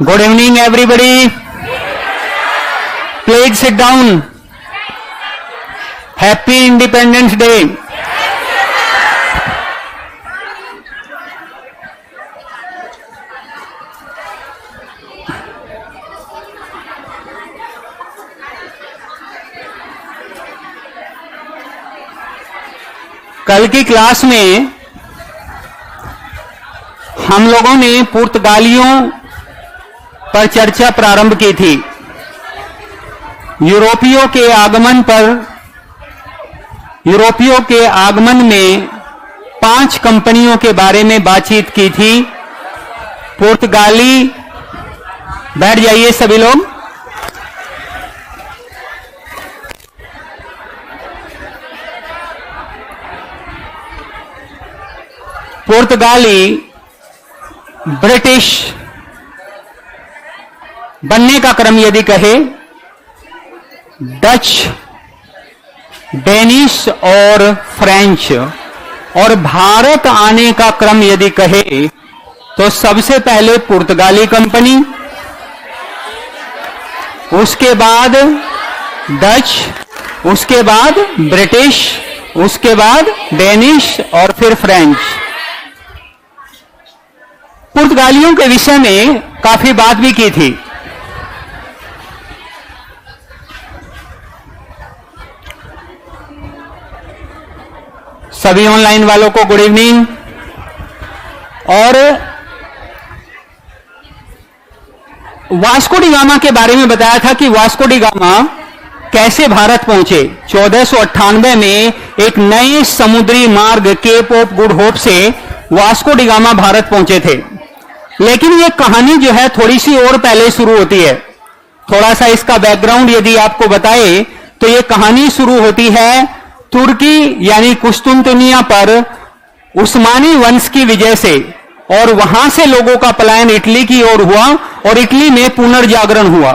Good evening, everybody. Please sit down. Happy Independence Day. कल की class में हम लोगों ने पुर्तगालियों पर चर्चा प्रारंभ की थी। यूरोपियों के आगमन में 5 कंपनियों के बारे में बातचीत की थी। पुर्तगाली, बैठ जाइए सभी लोग। पुर्तगाली ब्रिटिश बनने का क्रम यदि कहे, डच, डेनिश और फ्रेंच, और भारत आने का क्रम यदि कहे तो सबसे पहले पुर्तगाली कंपनी, उसके बाद डच, उसके बाद ब्रिटिश, उसके बाद डेनिश और फिर फ्रेंच। पुर्तगालियों के विषय में काफी बात भी की थी। सभी ऑनलाइन वालों को गुड इवनिंग। और वास्को डी गामा के बारे में बताया था कि वास्को डी गामा कैसे भारत पहुंचे। 1498 में एक नए समुद्री मार्ग केप ऑफ गुड होप से वास्को डी गामा भारत पहुंचे थे। लेकिन ये कहानी जो है थोड़ी सी और पहले शुरू होती है। थोड़ा सा इसका बैकग्राउंड यदि आपको बताए तो ये कहानी शुरू होती है तुर्की यानी कुस्तुंतनिया पर उस्मानी वंश की विजय से, और वहां से लोगों का पलायन इटली की ओर हुआ और इटली में पुनर्जागरण हुआ।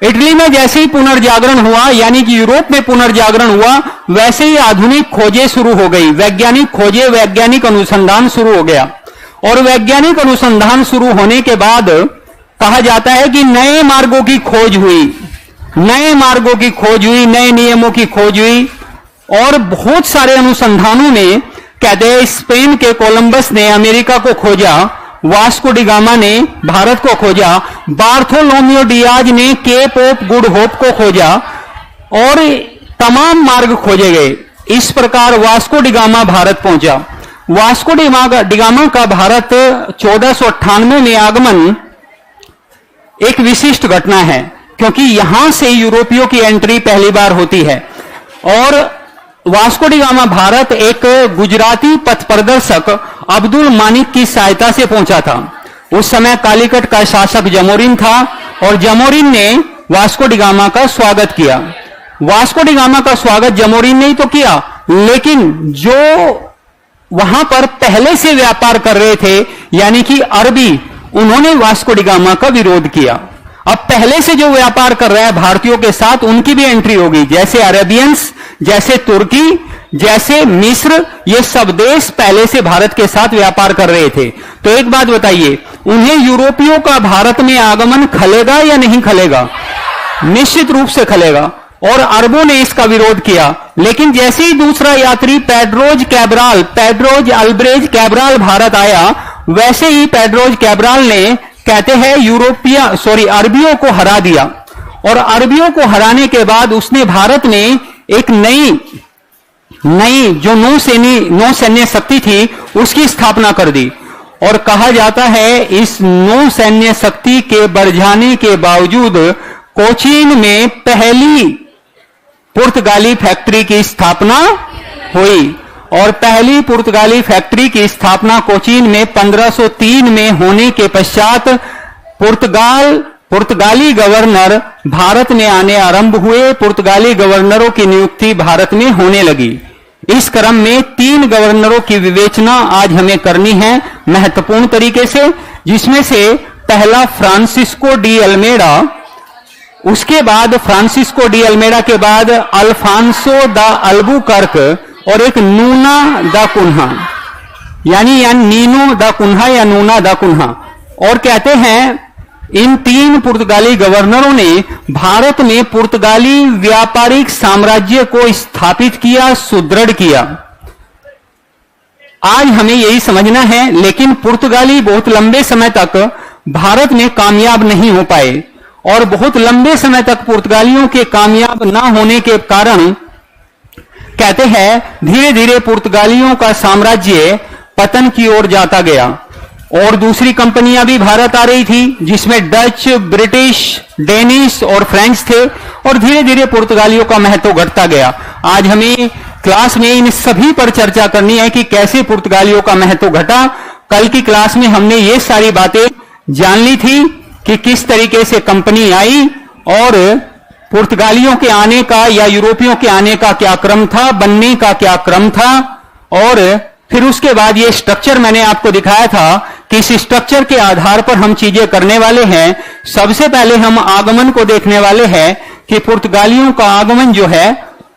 इटली में जैसे ही पुनर्जागरण हुआ यानी कि यूरोप में पुनर्जागरण हुआ, वैसे ही आधुनिक खोजें शुरू हो गई, वैज्ञानिक खोजें, वैज्ञानिक अनुसंधान शुरू हो गया। और वैज्ञानिक अनुसंधान शुरू होने के बाद कहा जाता है कि नए मार्गों की खोज हुई, नए मार्गों की खोज हुई, नए नियमों की खोज हुई। और बहुत सारे अनुसंधानों में कहते हैं स्पेन के कोलंबस ने अमेरिका को खोजा, वास्को डी गामा ने भारत को खोजा, बार्थोलोम्यो डियाज ने केप ऑफ गुड होप को खोजा, और तमाम मार्ग खोजे गए। इस प्रकार वास्को डी गामा भारत पहुंचा। वास्को डी गामा का भारत 1498 में आगमन एक विशिष्ट घटना है, क्योंकि यहां से यूरोपियों की एंट्री पहली बार होती है। और वास्को डी गामा भारत एक गुजराती पथ प्रदर्शक अब्दुल मानिक की सहायता से पहुंचा था। उस समय कालीकट का शासक जमोरिन था और जमोरिन ने वास्को डी गामा का स्वागत किया। वास्को डी गामा का स्वागत जमोरिन ने ही तो किया, लेकिन जो वहां पर पहले से व्यापार कर रहे थे यानी कि अरबी, उन्होंने वास्को डी गामा का विरोध किया। अब पहले से जो व्यापार कर रहा है भारतीयों के साथ, उनकी भी एंट्री होगी, जैसे अरेबियंस, जैसे तुर्की, जैसे मिस्र, ये सब देश पहले से भारत के साथ व्यापार कर रहे थे। तो एक बात बताइए, उन्हें यूरोपियों का भारत में आगमन खलेगा या नहीं खलेगा? निश्चित रूप से खलेगा। और अरबों ने इसका विरोध किया। लेकिन जैसे ही दूसरा यात्री पेड्रोज अल्ब्रेज कैब्राल भारत आया, वैसे ही पेड्रोज कैब्राल ने कहते हैं अरबियों को हरा दिया। और अरबियों को हराने के बाद उसने भारत में एक नई जो नौ सैन्य शक्ति थी उसकी स्थापना कर दी। और कहा जाता है इस नौ सैन्य शक्ति के बढ़ जाने के बावजूद कोचीन में पहली पुर्तगाली फैक्ट्री की स्थापना हुई। और पहली पुर्तगाली फैक्ट्री की स्थापना कोचीन में 1503 में होने के पश्चात पुर्तगाली गवर्नर भारत में आने आरंभ हुए। पुर्तगाली गवर्नरों की नियुक्ति भारत में होने लगी। इस क्रम में 3 गवर्नरों की विवेचना आज हमें करनी है महत्वपूर्ण तरीके से, जिसमें से पहला फ्रांसिस्को डी अल्मेडा, उसके बाद फ्रांसिस्को डी अल्मेडा के बाद अल्फांसो दा अल्बुकर्क, और एक नूना दा कुन्हा, यानी नीनो दा कुन्हा या नूना दा कुन्हा। और कहते हैं इन 3 पुर्तगाली गवर्नरों ने भारत में पुर्तगाली व्यापारिक साम्राज्य को स्थापित किया, सुदृढ़ किया। आज हमें यही समझना है, लेकिन पुर्तगाली बहुत लंबे समय तक भारत में कामयाब नहीं हो पाए और बहुत लंबे समय तक पुर्तगालियों के कामयाब ना होने के कारण कहते हैं धीरे धीरे पुर्तगालियों का साम्राज्य पतन की ओर जाता गया और दूसरी कंपनियां भी भारत आ रही थी, जिसमें डच, ब्रिटिश, डेनिश और फ्रेंच थे और धीरे धीरे पुर्तगालियों का महत्व घटता गया। आज हमें क्लास में इन सभी पर चर्चा करनी है कि कैसे पुर्तगालियों का महत्व घटा। कल की क्लास में हमने ये सारी बातें जान ली थी कि किस तरीके से कंपनी आई और पुर्तगालियों के आने का या यूरोपियों के आने का क्या क्रम था, बनने का क्या क्रम था, और फिर उसके बाद ये स्ट्रक्चर मैंने आपको दिखाया था कि इस स्ट्रक्चर के आधार पर हम चीजें करने वाले हैं। सबसे पहले हम आगमन को देखने वाले हैं कि पुर्तगालियों का आगमन जो है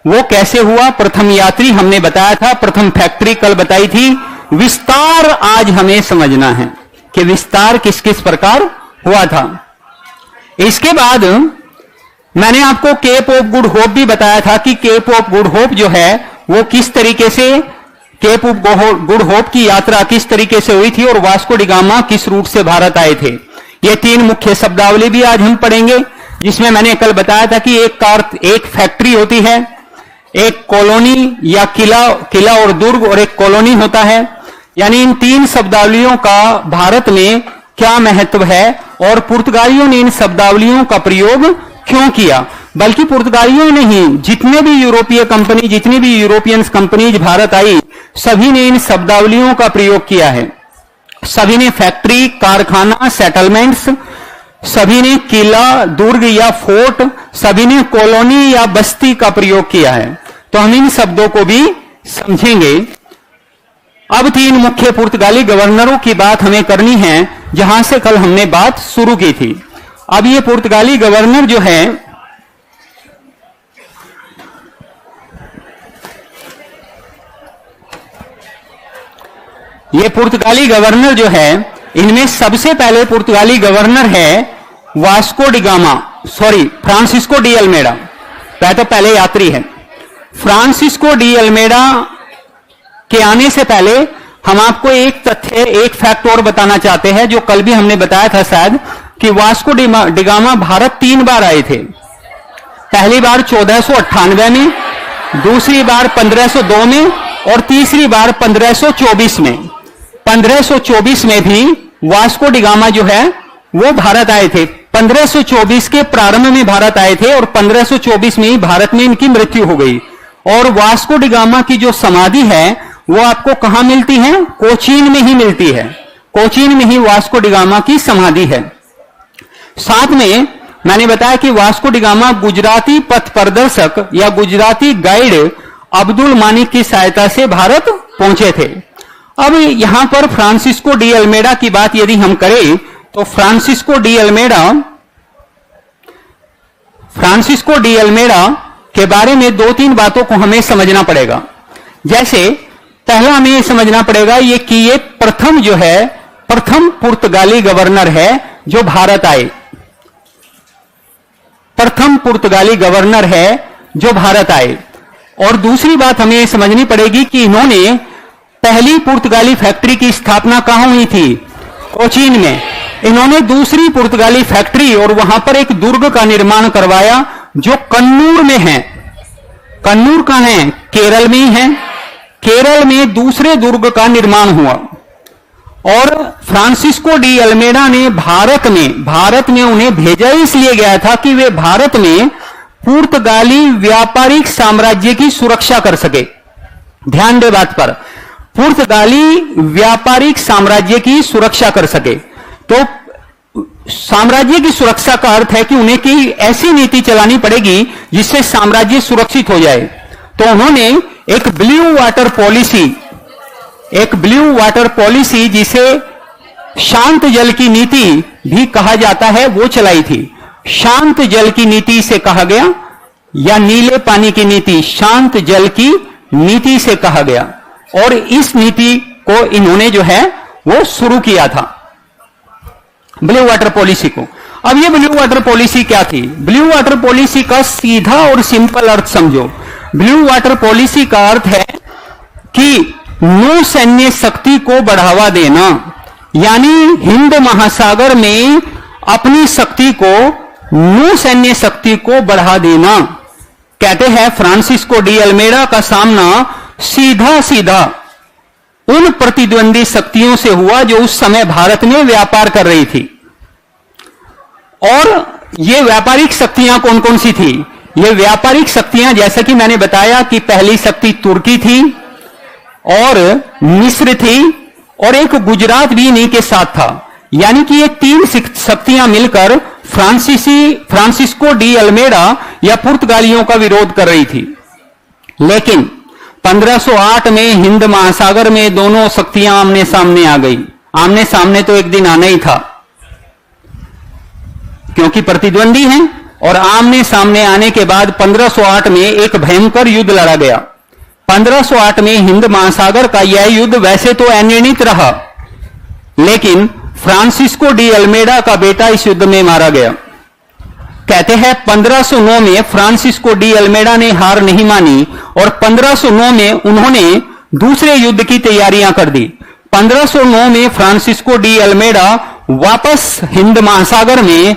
वो कैसे हुआ। प्रथम यात्री हमने बताया था, प्रथम फैक्ट्री कल बताई थी। विस्तार आज हमें समझना है कि विस्तार किस किस प्रकार हुआ था। इसके बाद मैंने आपको केप ऑफ गुड होप भी बताया था कि केप ऑफ गुड होप जो है वो किस तरीके से, केप ऑफ गुड होप की यात्रा किस तरीके से हुई थी और वास्को डी गामा किस रूट से भारत आए थे। ये 3 मुख्य शब्दावली भी आज हम पढ़ेंगे, जिसमें मैंने कल बताया था कि एक फैक्ट्री होती है, एक कॉलोनी या किला और दुर्ग, और एक कॉलोनी होता है। यानी इन 3 शब्दावलियों का भारत में क्या महत्व है और पुर्तगालियों ने इन शब्दावलियों का प्रयोग क्यों किया। बल्कि पुर्तगालियों ने ही, जितने भी यूरोपीय कंपनी, जितनी भी यूरोपियन कंपनीज भारत आई, सभी ने इन शब्दावलियों का प्रयोग किया है। सभी ने फैक्ट्री, कारखाना, सेटलमेंट्स, सभी ने किला, दुर्ग या फोर्ट, सभी ने कॉलोनी या बस्ती का प्रयोग किया है। तो हम इन शब्दों को भी समझेंगे। अब 3 मुख्य पुर्तगाली गवर्नरों की बात हमें करनी है, जहां से कल हमने बात शुरू की थी। अब ये पुर्तगाली गवर्नर जो है, ये पुर्तगाली गवर्नर जो है, इनमें सबसे पहले पुर्तगाली गवर्नर है Vasco da Gama, Francisco de Almeida. तो पहले यात्री है फ्रांसिस्को डी अल्मेडा। के आने से पहले हम आपको एक तथ्य, एक फैक्ट और बताना चाहते हैं, जो कल भी हमने बताया था शायद, कि वास्को डी गामा भारत 3 बार आए थे। पहली बार 1498 में, दूसरी बार 1502 में और तीसरी बार 1524 में। 1524 में भी वास्को डी गामा जो है वो भारत आए थे। 1524 के प्रारंभ में भारत आए थे और 1524 में ही भारत में इनकी मृत्यु हो गई। और वास्को डी गामा की जो समाधि है वो आपको कहां मिलती है? कोचीन में ही मिलती है। कोचीन में ही वास्को डी गामा की समाधि है। साथ में मैंने बताया कि वास्को डी गामा गुजराती पथ प्रदर्शक या गुजराती गाइड अब्दुल मानिक की सहायता से भारत पहुंचे थे। अब यहां पर फ्रांसिस्को डी अल्मेडा की बात यदि हम करें तो फ्रांसिस्को डी अल्मेडा के बारे में 2-3 बातों को हमें समझना पड़ेगा। जैसे पहला हमें यह समझना पड़ेगा कि ये प्रथम पुर्तगाली गवर्नर है जो भारत आए। प्रथम पुर्तगाली गवर्नर है जो भारत आए। और दूसरी बात हमें यह समझनी पड़ेगी कि इन्होंने पहली पुर्तगाली फैक्ट्री की स्थापना कहां हुई थी? कोचीन में। इन्होंने दूसरी पुर्तगाली फैक्ट्री और वहां पर एक दुर्ग का निर्माण करवाया जो कन्नूर में है। कन्नूर कहां है? केरल में ही है। केरल में दूसरे दुर्ग का निर्माण हुआ। और फ्रांसिस्को डी अल्मेडा ने भारत में उन्हें भेजा इसलिए गया था कि वे भारत में पुर्तगाली व्यापारिक साम्राज्य की सुरक्षा कर सके। ध्यान दे बात पर, पुर्तगाली व्यापारिक साम्राज्य की सुरक्षा कर सके। तो साम्राज्य की सुरक्षा का अर्थ है कि उन्हें की ऐसी नीति चलानी पड़ेगी जिससे साम्राज्य सुरक्षित हो जाए। तो उन्होंने एक ब्लू वाटर पॉलिसी जिसे शांत जल की नीति भी कहा जाता है वो चलाई थी। शांत जल की नीति से कहा गया, या नीले पानी की नीति, शांत जल की नीति से कहा गया। और इस नीति को इन्होंने जो है वो शुरू किया था, ब्लू वाटर पॉलिसी को। अब ये ब्लू वाटर पॉलिसी क्या थी? ब्लू वाटर पॉलिसी का सीधा और सिंपल अर्थ समझो। ब्लू वाटर पॉलिसी का अर्थ है कि नौ सैन्य शक्ति को बढ़ावा देना, यानी हिंद महासागर में अपनी शक्ति को, नौ सैन्य शक्ति को बढ़ा देना। कहते हैं फ्रांसिस्को डी अल्मेडा का सामना सीधा सीधा उन प्रतिद्वंदी शक्तियों से हुआ जो उस समय भारत में व्यापार कर रही थी। और ये व्यापारिक शक्तियां कौन कौन सी थी? ये व्यापारिक शक्तियां, जैसा कि मैंने बताया कि पहली शक्ति तुर्की थी और मिस्र थी और एक गुजरात भी इन्हीं के साथ था। यानी कि ये तीन शक्तियां मिलकर फ्रांसिस्को डी अल्मेडा या पुर्तगालियों का विरोध कर रही थी। लेकिन 1508 में हिंद महासागर में दोनों शक्तियां आमने सामने आ गई। आमने सामने तो एक दिन आना ही था, क्योंकि प्रतिद्वंदी हैं। और आमने सामने आने के बाद 1508 में एक भयंकर युद्ध लड़ा गया। 1508 में हिंद महासागर का यह युद्ध वैसे तो अनिर्णित रहा, लेकिन फ्रांसिस्को डी अल्मेडा का बेटा इस युद्ध में मारा गया। कहते हैं 1509 में फ्रांसिस्को डी अल्मेडा ने हार नहीं मानी और 1509 में उन्होंने दूसरे युद्ध की तैयारियां कर दी। 1509 में फ्रांसिस्को डी अल्मेडा वापस हिंद महासागर में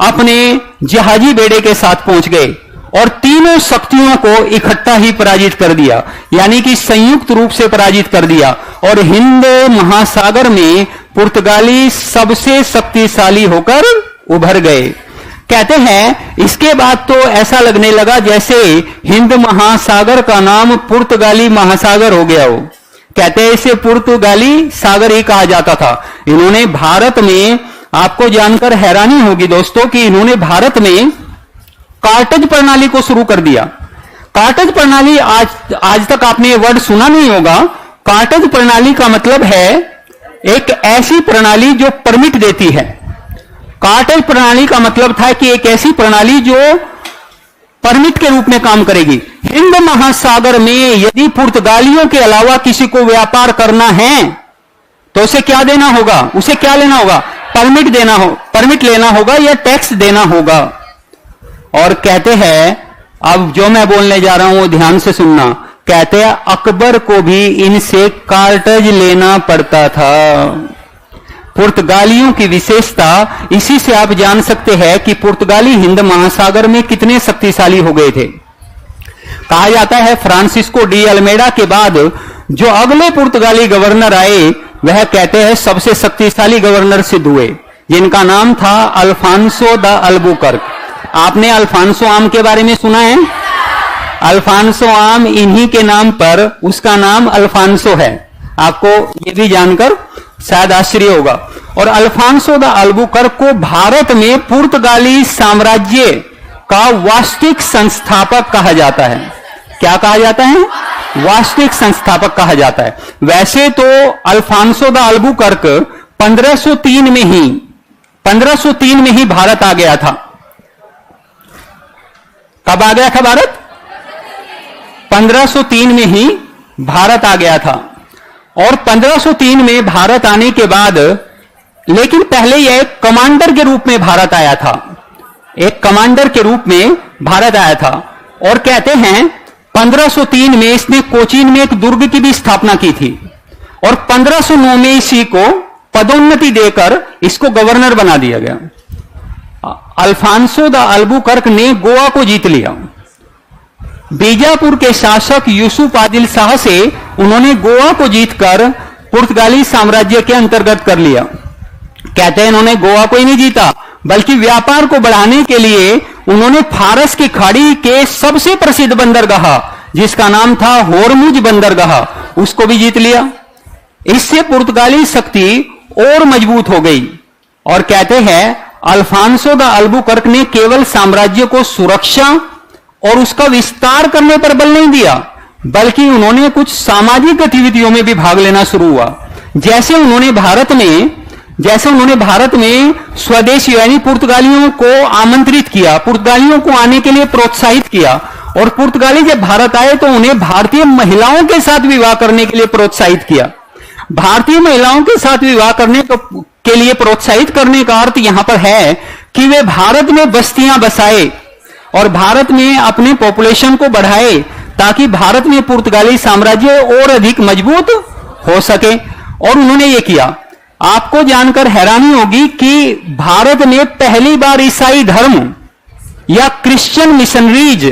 अपने जहाजी बेड़े के साथ पहुंच गए और तीनों शक्तियों को इकट्ठा ही पराजित कर दिया, यानी कि संयुक्त रूप से पराजित कर दिया। और हिंद महासागर में पुर्तगाली सबसे शक्तिशाली होकर उभर गए। कहते हैं इसके बाद तो ऐसा लगने लगा जैसे हिंद महासागर का नाम पुर्तगाली महासागर हो गया हो। कहते हैं इसे पुर्तगाली सागर ही कहा जाता था। इन्होंने भारत में, आपको जानकर हैरानी होगी दोस्तों कि इन्होंने भारत में कार्टेज प्रणाली को शुरू कर दिया। कार्टेज प्रणाली आज तक आपने ये वर्ड सुना नहीं होगा। कार्टेज प्रणाली का मतलब है एक ऐसी प्रणाली जो परमिट देती है। कार्टेज प्रणाली का मतलब था कि एक ऐसी प्रणाली जो परमिट के रूप में काम करेगी। हिंद महासागर में यदि पुर्तगालियों के अलावा किसी को व्यापार करना है तो उसे क्या देना होगा? उसे क्या लेना होगा? परमिट देना हो, परमिट लेना होगा या टैक्स देना होगा। और कहते हैं, अब जो मैं बोलने जा रहा हूं वो ध्यान से सुनना। कहते हैं अकबर को भी इनसे कार्टेज लेना पड़ता था। पुर्तगालियों की विशेषता इसी से आप जान सकते हैं कि पुर्तगाली हिंद महासागर में कितने शक्तिशाली हो गए थे। कहा जाता है फ्रांसिस्को डी अल्मेडा के बाद जो अगले पुर्तगाली गवर्नर आए वह कहते हैं सबसे शक्तिशाली गवर्नर सिद्ध हुए, जिनका नाम था अल्फांसो द अल्बुकर्क। आपने अल्फांसो आम के बारे में सुना है? अल्फांसो आम, इन्हीं के नाम पर उसका नाम अल्फांसो है। आपको ये भी जानकर शायद आश्चर्य होगा। और अल्फांसो द अल्बुकर्क को भारत में पुर्तगाली साम्राज्य का वास्तविक संस्थापक कहा जाता है। क्या कहा जाता है? वास्तविक संस्थापक कहा जाता है। वैसे तो अल्फांसो द अल्बुकर्क 1503 में ही भारत आ गया था। कब आ गया था भारत? 1503 में ही भारत आ गया था। और 1503 में भारत आने के बाद, लेकिन पहले यह एक कमांडर के रूप में भारत आया था। एक कमांडर के रूप में भारत आया था। और कहते हैं 1503 में इसने कोचीन में एक दुर्ग की भी स्थापना की थी। और 1509 में इसी को पदोन्नति देकर इसको गवर्नर बना दिया गया। अल्फांसो द अल्बुकर्क ने गोवा को जीत लिया। बीजापुर के शासक यूसुफ आदिल शाह से उन्होंने गोवा को जीतकर पुर्तगाली साम्राज्य के अंतर्गत कर लिया। कहते हैं इन्होंने गोवा को ही नहीं जीता, बल्कि व्यापार को बढ़ाने के लिए उन्होंने फारस की खाड़ी के सबसे प्रसिद्ध बंदरगाह, जिसका नाम था होर्मुज बंदरगाह, उसको भी जीत लिया। इससे पुर्तगाली शक्ति और मजबूत हो गई। और कहते हैं अल्फांसो द अल्बुकर्क ने केवल साम्राज्य को सुरक्षा और उसका विस्तार करने पर बल नहीं दिया, बल्कि उन्होंने कुछ सामाजिक गतिविधियों में भी भाग लेना शुरू हुआ। जैसे उन्होंने भारत में स्वदेशी यानी पुर्तगालियों को आमंत्रित किया, पुर्तगालियों को आने के लिए प्रोत्साहित किया। और पुर्तगाली जब भारत आए तो उन्हें भारतीय महिलाओं के साथ विवाह करने के लिए प्रोत्साहित किया। भारतीय महिलाओं के साथ विवाह करने के लिए प्रोत्साहित करने का अर्थ यहां पर है कि वे भारत में बस्तियां बसाए और भारत में अपने पॉपुलेशन को बढ़ाए ताकि भारत में पुर्तगाली साम्राज्य और अधिक मजबूत हो सके। और उन्होंने ये किया। आपको जानकर हैरानी होगी कि भारत में पहली बार ईसाई धर्म या क्रिश्चियन मिशनरीज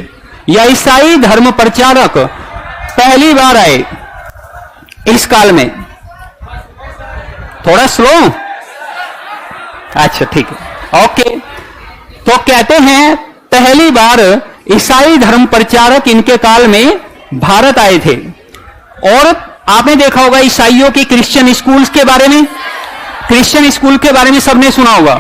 या ईसाई धर्म प्रचारक पहली बार आए इस काल में। थोड़ा स्लो, अच्छा ठीक है, ओके। तो कहते हैं पहली बार ईसाई धर्म प्रचारक इनके काल में भारत आए थे। और आपने देखा होगा ईसाइयों की क्रिश्चियन स्कूल्स के बारे में, क्रिश्चियन स्कूल के बारे में सबने सुना होगा।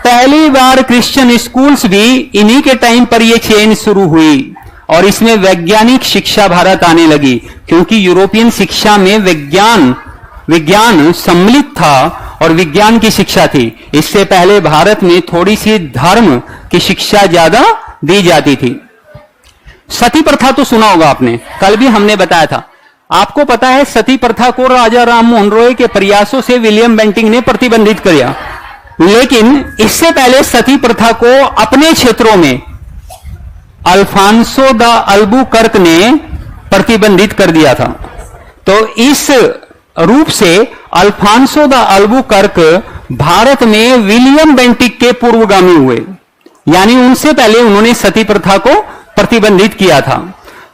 पहली बार क्रिश्चियन स्कूल्स भी इन्हीं के टाइम पर यह चेन शुरू हुई और इसमें वैज्ञानिक शिक्षा भारत आने लगी, क्योंकि यूरोपियन शिक्षा में विज्ञान सम्मिलित था और विज्ञान की शिक्षा थी। इससे पहले भारत में थोड़ी सी धर्म की शिक्षा ज्यादा दी जाती थी। सती प्रथा तो सुना होगा आपने, कल भी हमने बताया था। आपको पता है सती प्रथा को राजा राम मोहन रॉय के प्रयासों से विलियम बेंटिंक ने प्रतिबंधित किया, लेकिन इससे पहले सती प्रथा को अपने क्षेत्रों में अल्फांसो द अल्बुकर्क ने प्रतिबंधित कर दिया था। तो इस रूप से अल्फांसो द अल्बुकर्क भारत में विलियम बेंटिक के पूर्वगामी हुए, यानी उनसे पहले उन्होंने सती प्रथा को प्रतिबंधित किया था।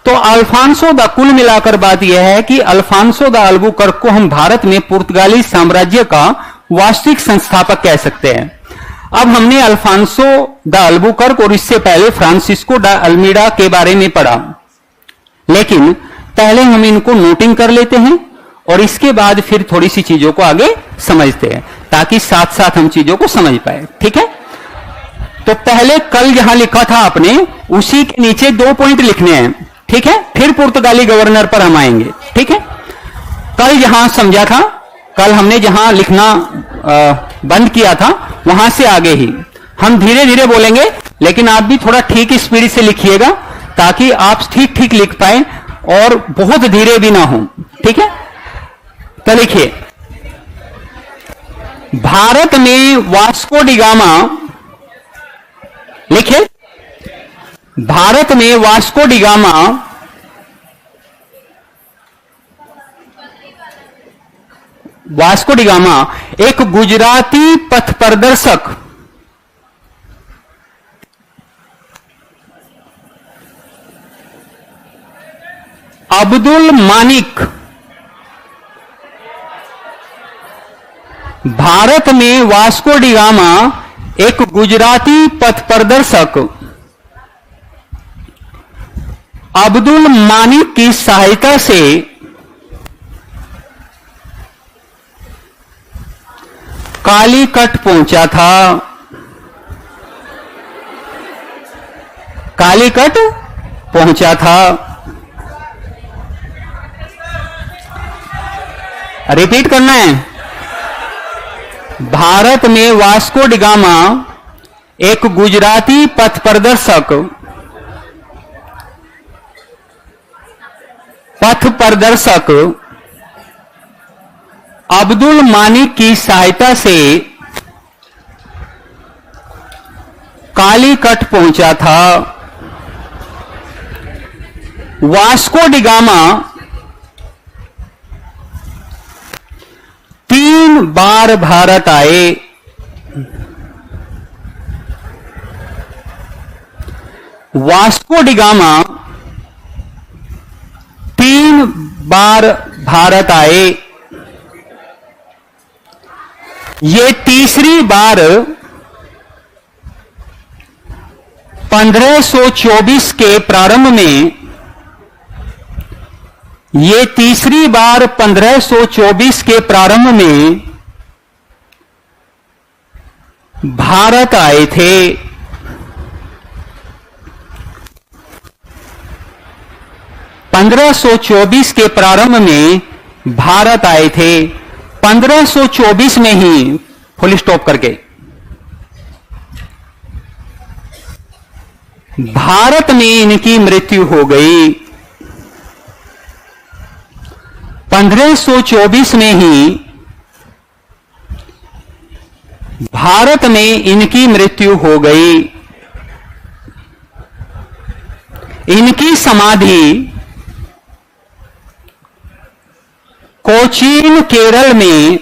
तो अल्फांसो द, कुल मिलाकर बात यह है कि अल्फांसो द अल्बुकर्क को हम भारत में पुर्तगाली साम्राज्य का वास्तविक संस्थापक कह सकते हैं। अब हमने अल्फांसो द अल्बुकर्क और इससे पहले फ्रांसिस्को द अल्मीडा के बारे में पढ़ा, लेकिन पहले हम इनको नोटिंग कर लेते हैं और इसके बाद फिर थोड़ी सी चीजों को आगे समझते हैं, ताकि साथ साथ हम चीजों को समझ पाए। ठीक है, तो पहले कल जहां लिखा था आपने, उसी के नीचे 2 पॉइंट लिखने हैं। ठीक है, फिर पुर्तगाली गवर्नर पर हम आएंगे। ठीक है, कल जहां समझा था, कल हमने जहां लिखना बंद किया था वहां से आगे ही हम धीरे धीरे बोलेंगे, लेकिन आप भी थोड़ा ठीक स्पीड से लिखिएगा ताकि आप ठीक ठीक लिख पाए और बहुत धीरे भी ना हो। ठीक है, तो लिखिए, भारत में वास्को डी गामा, लिखिए, भारत में वास्को डी गामा एक गुजराती पथ प्रदर्शक अब्दुल मानिक, भारत में वास्को डी गामा एक गुजराती पथ प्रदर्शक अब्दुल मानिक की सहायता से कालीकट पहुंचा था। कालीकट पहुंचा था। रिपीट करना है, भारत में वास्को डी गामा एक गुजराती पथ प्रदर्शक अब्दुल मानिक की सहायता से कालीकट पहुंचा था। वास्को डी गामा 3 बार भारत आए। वास्को डी गामा 3 बार भारत आए। ये तीसरी बार 1524 के प्रारंभ में, ये तीसरी बार 1524 के प्रारंभ में भारत आए थे। (1524) के प्रारंभ में भारत आए थे। 1524 में ही फुल स्टॉप करके भारत में इनकी मृत्यु हो गई। 1524 में ही भारत में इनकी मृत्यु हो गई। इनकी समाधि कोचीन केरल में,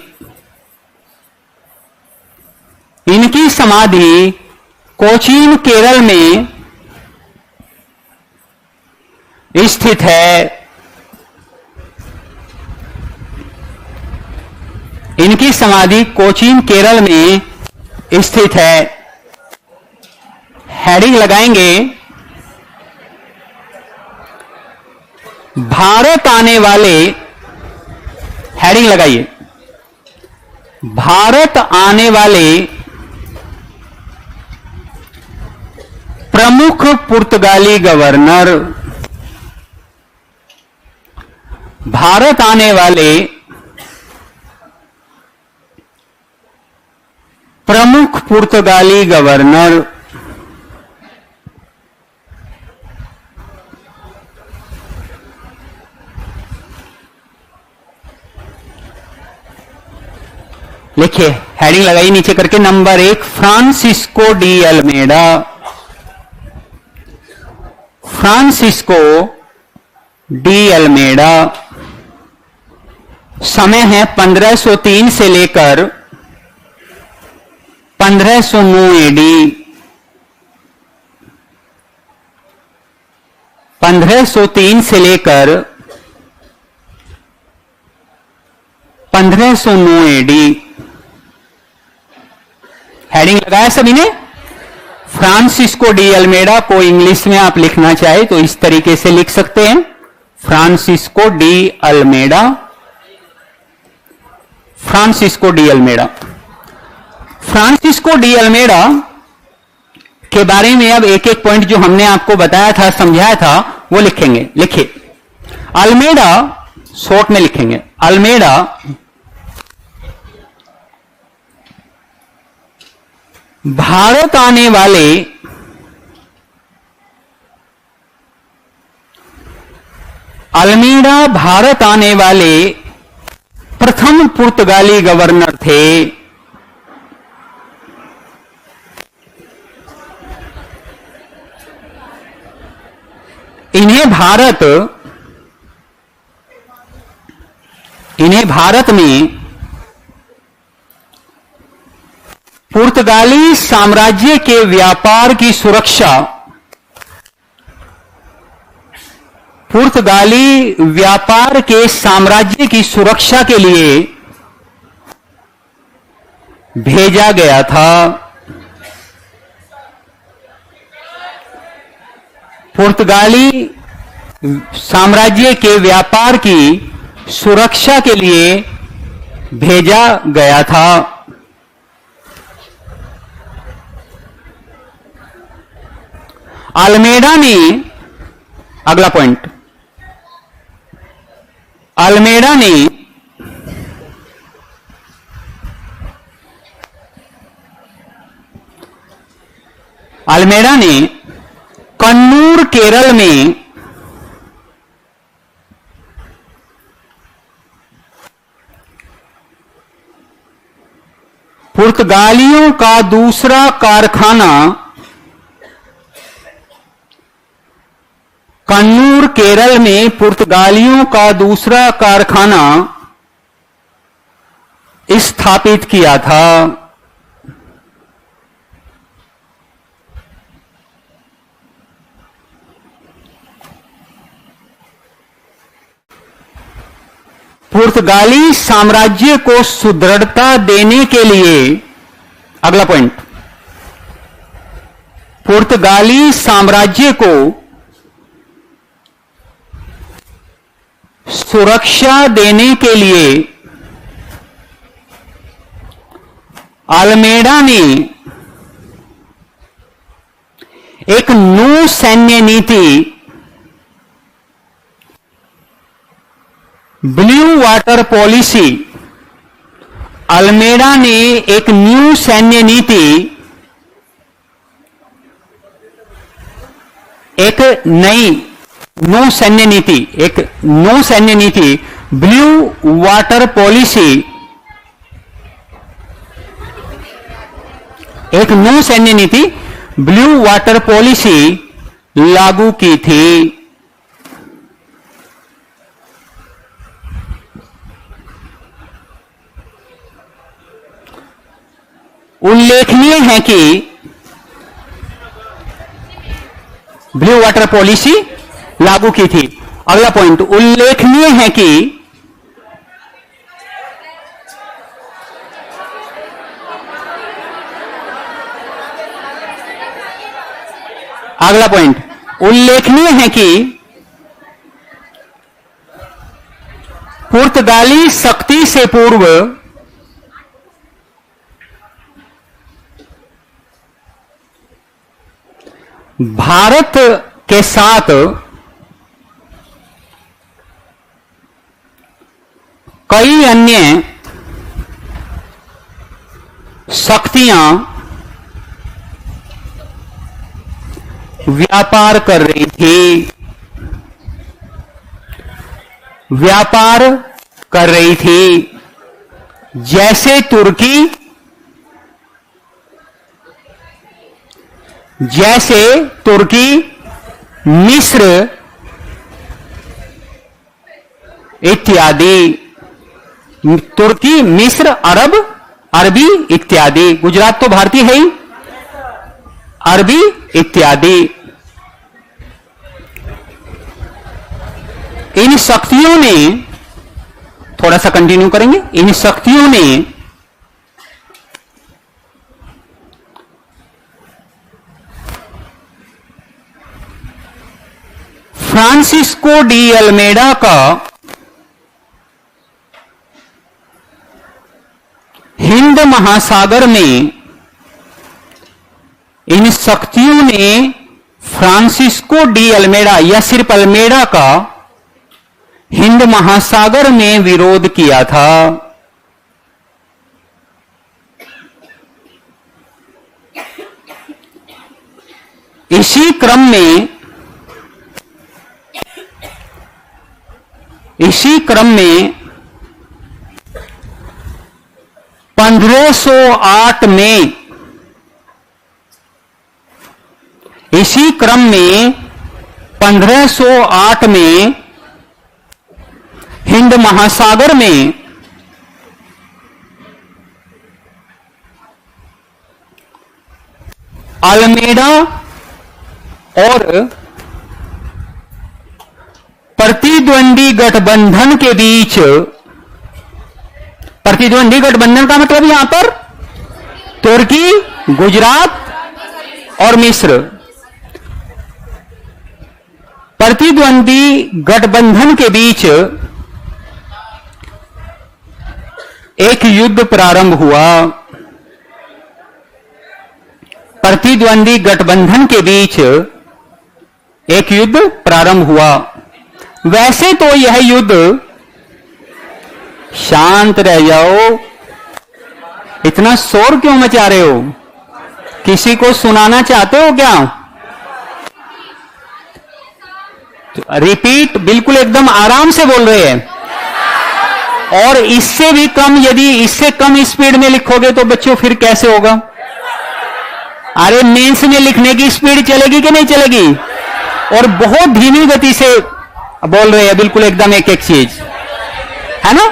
इनकी समाधि कोचीन केरल में स्थित है। इनकी समाधि कोचीन केरल में स्थित है। हेडिंग लगाएंगे, भारत आने वाले, हेडिंग लगाइए, भारत आने वाले प्रमुख पुर्तगाली गवर्नर, भारत आने वाले प्रमुख पुर्तगाली गवर्नर। लिखिए, हेडिंग लगाइए नीचे करके। Number 1, Francisco de Almeida. Francisco de Almeida. समय है 1503 से लेकर 1509 एडी। 1503 से लेकर 1509 एडी। हेडिंग लगाया सभी ने। फ्रांसिस्को डी अल्मेडा को इंग्लिश में आप लिखना चाहे तो इस तरीके से लिख सकते हैं, Francisco de Almeida. Francisco de Almeida. Francisco de Almeida के बारे में अब एक एक पॉइंट जो हमने आपको बताया था, समझाया था, वो लिखेंगे। लिखिए, अल्मेडा शॉर्ट में लिखेंगे। अल्मेडा भारत आने वाले अल्मेडा भारत आने वाले प्रथम पुर्तगाली गवर्नर थे। इन्हें भारत में पुर्तगाली साम्राज्य के व्यापार की सुरक्षा, पुर्तगाली व्यापार के साम्राज्य की सुरक्षा के लिए भेजा गया था। पुर्तगाली साम्राज्य के व्यापार की सुरक्षा के लिए भेजा गया था। अल्मेडा ने, अगला पॉइंट, अल्मेडा ने कन्नूर केरल में पुर्तगालियों का दूसरा कारखाना, कन्नूर केरल में पुर्तगालियों का दूसरा कारखाना स्थापित किया था। पुर्तगाली साम्राज्य को सुदृढ़ता देने के लिए, अगला पॉइंट, पुर्तगाली साम्राज्य को सुरक्षा देने के लिए अल्मेडा ने एक नौ सैन्य नीति, ब्लू वाटर पॉलिसी, अल्मेडा ने एक न्यू सैन्य नीति, एक नई नो सैन्य नीति, एक नो सैन्य नीति, ब्लू वाटर पॉलिसी एक नौ सैन्य नीति ब्लू वाटर पॉलिसी लागू की थी। उल्लेखनीय है कि ब्लू वाटर पॉलिसी लागू की थी। अगला पॉइंट, उल्लेखनीय है कि अगला पॉइंट, उल्लेखनीय है कि पुर्तगाली शक्ति से पूर्व भारत के साथ कई अन्य शक्तियां व्यापार कर रही थी, व्यापार कर रही थी, जैसे तुर्की, मिस्र इत्यादि। तुर्की, मिस्र, अरबी इत्यादि। गुजरात तो भारतीय है ही, अरबी इत्यादि। इन शक्तियों ने, थोड़ा सा कंटिन्यू करेंगे, इन शक्तियों ने फ्रांसिस्को डी अल्मेडा का हिंद महासागर में, इन शक्तियों ने फ्रांसिस्को डी अल्मेडा या सिर्फ अल्मेडा का हिंद महासागर में विरोध किया था। इसी क्रम में 1508 में, इसी क्रम में 1508 में हिंद महासागर में अल्मेडा और प्रतिद्वंदी गठबंधन के बीच, प्रतिद्वंदी गठबंधन का मतलब यहां पर तुर्की, गुजरात और मिस्र, प्रतिद्वंदी गठबंधन के बीच एक युद्ध प्रारंभ हुआ। प्रतिद्वंदी गठबंधन के बीच एक युद्ध प्रारंभ हुआ। वैसे तो यह युद्ध, शांत रह जाओ, इतना शोर क्यों मचा रहे हो? किसी को सुनाना चाहते हो क्या? रिपीट, बिल्कुल एकदम आराम से बोल रहे हैं। और इससे भी कम, यदि इससे कम स्पीड में लिखोगे तो बच्चों फिर कैसे होगा? अरे मेंस में लिखने की स्पीड चलेगी कि नहीं चलेगी? और बहुत धीमी गति से बोल रहे हैं, बिल्कुल एकदम एक एक चीज, है ना?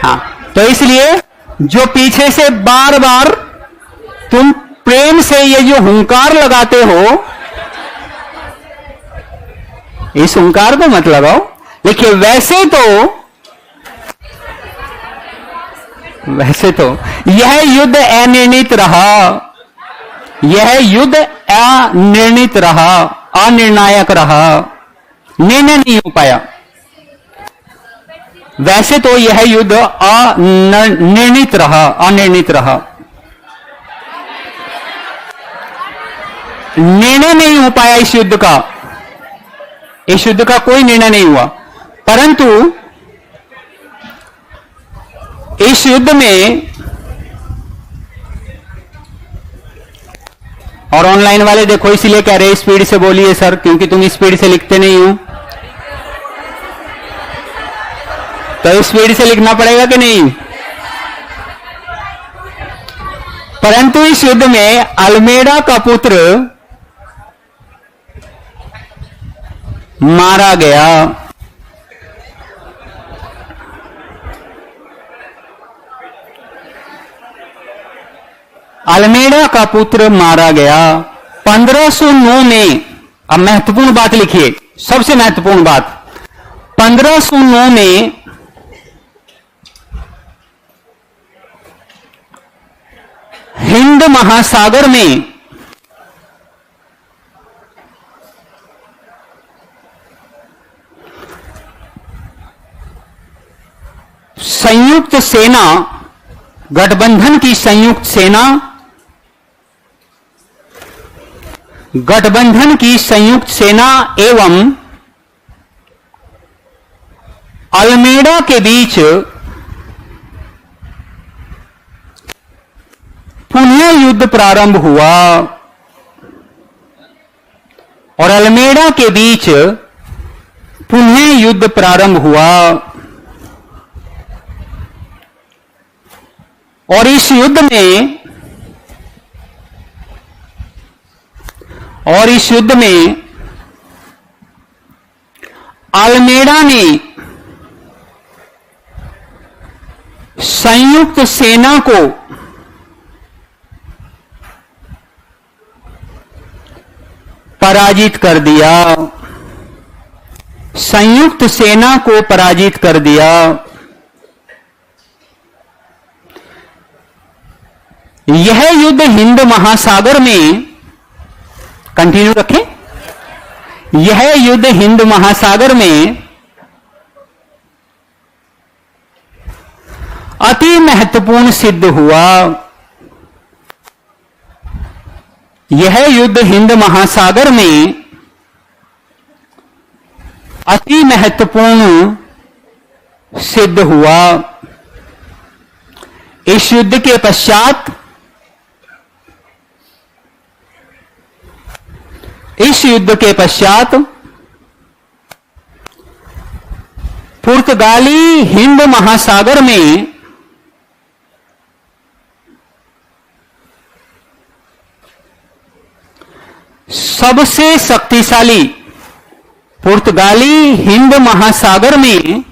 हाँ, तो इसलिए जो पीछे से बार बार तुम प्रेम से ये जो हुंकार लगाते हो, इस हुंकार को मत लगाओ। देखिए, वैसे तो यह युद्ध अनिर्णित रहा, यह युद्ध अनिर्णित रहा, अनिर्णायक रहा, निर्णय नहीं हो पाया। वैसे तो यह युद्ध अनिर्णित रहा, अनिर्णित रहा, निर्णय नहीं हो पाया इस युद्ध का, इस युद्ध का कोई निर्णय नहीं हुआ। परंतु इस युद्ध में, और ऑनलाइन वाले देखो इसलिए कह रहे स्पीड से बोलिए सर, क्योंकि तुम स्पीड से लिखते नहीं हो, तो स्पीड से लिखना पड़ेगा कि नहीं? परंतु इस युद्ध में अल्मेडा का पुत्र मारा गया। अल्मेडा का पुत्र मारा गया 1509 में। अब महत्वपूर्ण बात लिखिए, सबसे महत्वपूर्ण बात, 1509 में हिंद महासागर में संयुक्त सेना, गठबंधन की संयुक्त सेना, गठबंधन की संयुक्त सेना एवं अल्मेडा के बीच पुनः युद्ध प्रारंभ हुआ और अल्मेडा के बीच पुनः युद्ध प्रारंभ हुआ और इस युद्ध में अल्मेडा ने संयुक्त सेना को पराजित कर दिया, संयुक्त सेना को पराजित कर दिया। यह युद्ध हिंद महासागर में, कंटिन्यू रखें, यह युद्ध हिंद महासागर में अति महत्वपूर्ण सिद्ध हुआ। यह युद्ध हिंद महासागर में अति महत्वपूर्ण सिद्ध हुआ। इस युद्ध के पश्चात पुर्तगाली हिंद महासागर में सबसे शक्तिशाली, पुर्तगाली हिंद महासागर में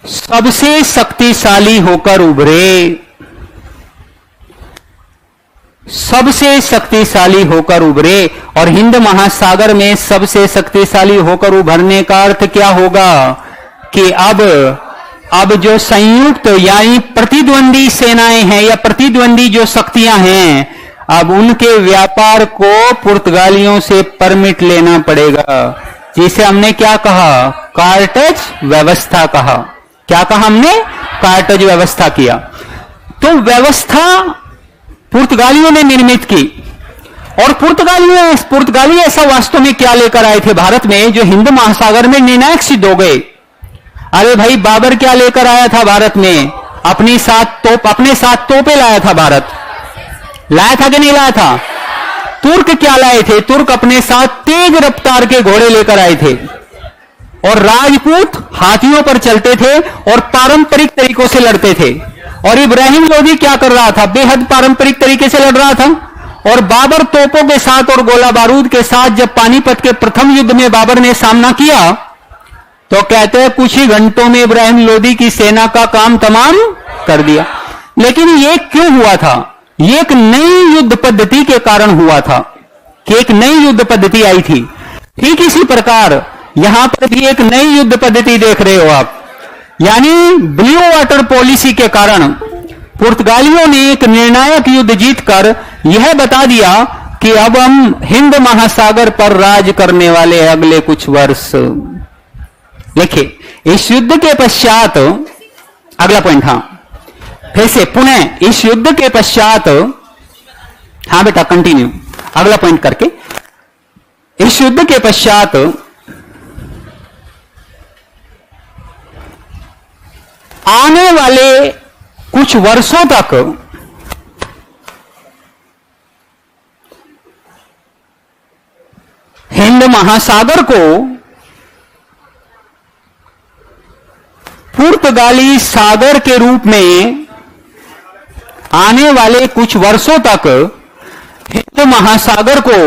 सबसे शक्तिशाली होकर उभरे, सबसे शक्तिशाली होकर उभरे। और हिंद महासागर में सबसे शक्तिशाली होकर उभरने का अर्थ क्या होगा कि अब जो संयुक्त यानी प्रतिद्वंदी सेनाएं हैं या प्रतिद्वंदी जो शक्तियां हैं, अब उनके व्यापार को पुर्तगालियों से परमिट लेना पड़ेगा, जिसे हमने क्या कहा, कार्टेज व्यवस्था कहा। क्या कहा हमने, कार्टेज व्यवस्था किया। तो व्यवस्था पुर्तगालियों ने निर्मित की। और पुर्तगाली ऐसा वास्तव में क्या लेकर आए थे भारत में जो हिंद महासागर में निर्णायक सिद्ध हो गए। अरे भाई, बाबर क्या लेकर आया था भारत में, अपने साथ तोपे लाया था, भारत लाया था कि नहीं लाया था। तुर्क क्या लाए थे, तुर्क अपने साथ तेज रफ्तार के घोड़े लेकर आए थे और राजपूत हाथियों पर चलते थे और पारंपरिक तरीकों से लड़ते थे। और इब्राहिम लोदी क्या कर रहा था, बेहद पारंपरिक तरीके से लड़ रहा था। और बाबर तोपों के साथ और गोला बारूद के साथ जब पानीपत के प्रथम युद्ध में बाबर ने सामना किया तो कहते हैं कुछ ही घंटों में इब्राहिम लोदी की सेना का काम तमाम कर दिया। लेकिन ये क्यों हुआ था, ये एक नई युद्ध पद्धति के कारण हुआ था कि एक नई युद्ध पद्धति आई थी। ठीक इसी प्रकार यहां पर भी एक नई युद्ध पद्धति देख रहे हो आप, यानी ब्लू वाटर पॉलिसी के कारण पुर्तगालियों ने एक निर्णायक युद्ध जीतकर यह बता दिया कि अब हम हिंद महासागर पर राज करने वाले अगले कुछ वर्ष। देखिए, इस युद्ध के पश्चात अगला पॉइंट, हां फिर से पुनः इस युद्ध के पश्चात, हां बेटा कंटिन्यू, अगला पॉइंट करके, इस युद्ध के पश्चात आने वाले कुछ वर्षों तक हिंद महासागर को पुर्तगाली सागर के रूप में आने वाले कुछ वर्षों तक हिंद महासागर को